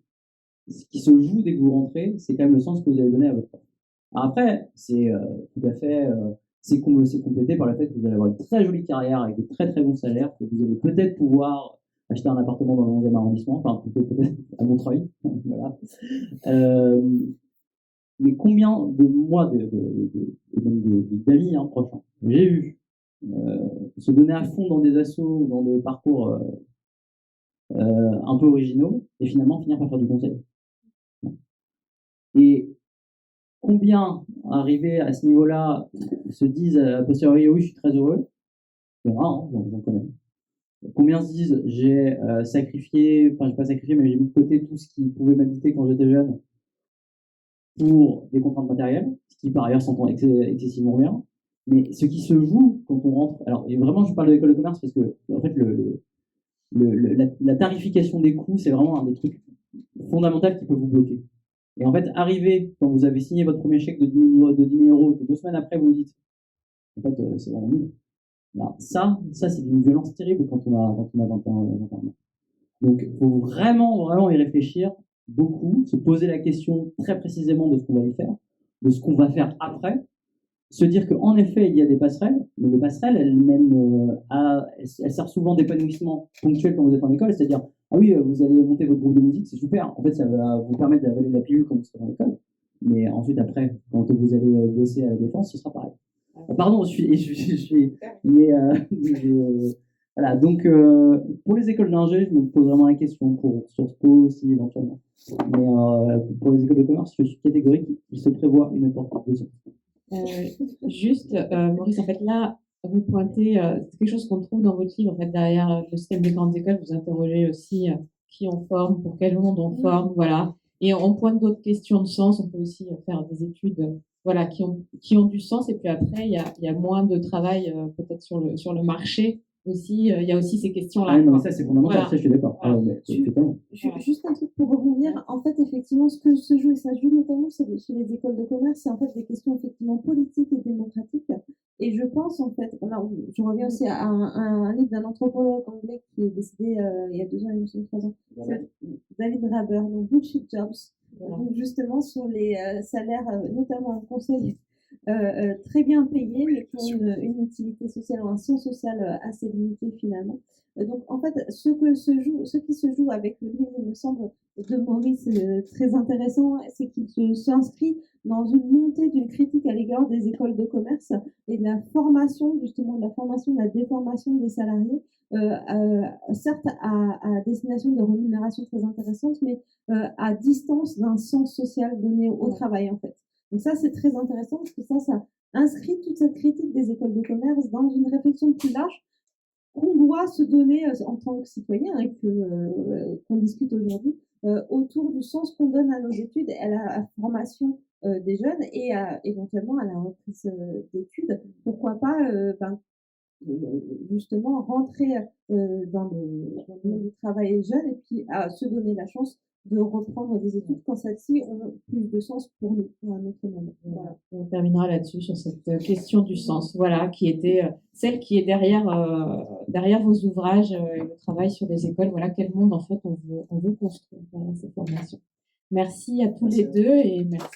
[SPEAKER 5] ce qui se joue dès que vous rentrez, c'est quand même le sens que vous allez donner à votre prof. Après, c'est tout à fait, c'est complété par le fait que vous allez avoir une très jolie carrière avec de très très bons salaires, que vous allez peut-être pouvoir acheter un appartement dans le 11e arrondissement, enfin plutôt peut-être à Montreuil, voilà. Mais combien de mois d'amis proches, j'ai vu se donner à fond dans des assos, dans des parcours un peu originaux, et finalement finir par faire du conseil. Et combien, arrivés à ce niveau-là, se disent a posteriori, oui, je suis très heureux, c'est rare, j'en connais. Combien se disent, j'ai sacrifié, enfin, j'ai pas sacrifié, mais j'ai mis de côté tout ce qui pouvait m'habiter quand j'étais jeune pour des contraintes matérielles, ce qui par ailleurs s'entend excessivement bien. Mais ce qui se joue quand on rentre, alors et vraiment, je parle de l'école de commerce parce que, en fait, la tarification des coûts, c'est vraiment un des trucs fondamentaux qui peut vous bloquer. Et en fait, arriver, quand vous avez signé votre premier chèque de 10 000 euros, et que 2 semaines après, vous vous dites, en fait, c'est vraiment nul. Ben, ça c'est d'une violence terrible quand on a 21 ans. Donc, il faut vraiment, vraiment y réfléchir beaucoup, se poser la question très précisément de ce qu'on va y faire, de ce qu'on va faire après, se dire qu'en effet, il y a des passerelles, mais les passerelles, elles servent souvent d'épanouissement ponctuel quand vous êtes en école, c'est-à-dire, ah oui, vous allez monter votre groupe de musique, c'est super, en fait, ça va vous permettre d'avaler la pilule quand vous serez dans l'école, mais ensuite, après, quand vous allez bosser à la défense, ce sera pareil. Pardon, voilà, donc pour les écoles d'ingé, je me pose vraiment la question, pour Sciences Po aussi éventuellement, mais pour les écoles de commerce, je suis catégorique, il se prévoit une porte de sortie.
[SPEAKER 3] Maurice, en fait, là, vous pointez, c'est quelque chose qu'on trouve dans votre livre, en fait, derrière le système des grandes écoles, vous interrogez aussi qui on forme, pour quel monde on forme, voilà. Et on pointe d'autres questions de sens, on peut aussi faire des études, voilà, qui ont du sens, et puis après, il y a moins de travail, peut-être sur le marché aussi, il y a aussi ces questions-là.
[SPEAKER 5] Ah, non, mais ça, c'est fondamental, voilà. Ça, je suis d'accord.
[SPEAKER 3] Voilà.
[SPEAKER 4] Juste un truc pour rebondir, en fait, effectivement, ce que se joue, et ça joue notamment chez les écoles de commerce, c'est en fait des questions effectivement politiques et démocratiques. Et je pense, en fait, là, je reviens aussi à un livre d'un anthropologue anglais qui est décédé il y a 2 ans, il me semble 3 ans, David Graeber, donc Bullshit Jobs, donc justement sur les salaires, notamment en conseil, très bien payés, mais qui ont une utilité sociale ou un sens social assez limité finalement. Donc en fait, ce qui se joue avec le livre, il me semble, de Maurice très intéressant, c'est qu'il s'inscrit dans une montée d'une critique à l'égard des écoles de commerce et de la formation, justement, de la formation, de la déformation des salariés, certes à destination de rémunération très intéressante, mais à distance d'un sens social donné au travail en fait. Donc ça c'est très intéressant parce que ça inscrit toute cette critique des écoles de commerce dans une réflexion plus large qu'on doit se donner en tant que citoyen et qu'on discute aujourd'hui autour du sens qu'on donne à nos études, à la formation des jeunes et éventuellement à la reprise d'études. Pourquoi pas justement rentrer dans le monde du travail jeune et puis se donner la chance de reprendre des études quand celles-ci ont plus de sens pour nous, pour un autre moment. Voilà.
[SPEAKER 3] On terminera là-dessus sur cette question du sens, voilà, qui était celle qui est derrière vos ouvrages et le travail sur les écoles. Voilà, quel monde en fait on veut construire derrière ces formations. Merci à tous les deux et merci.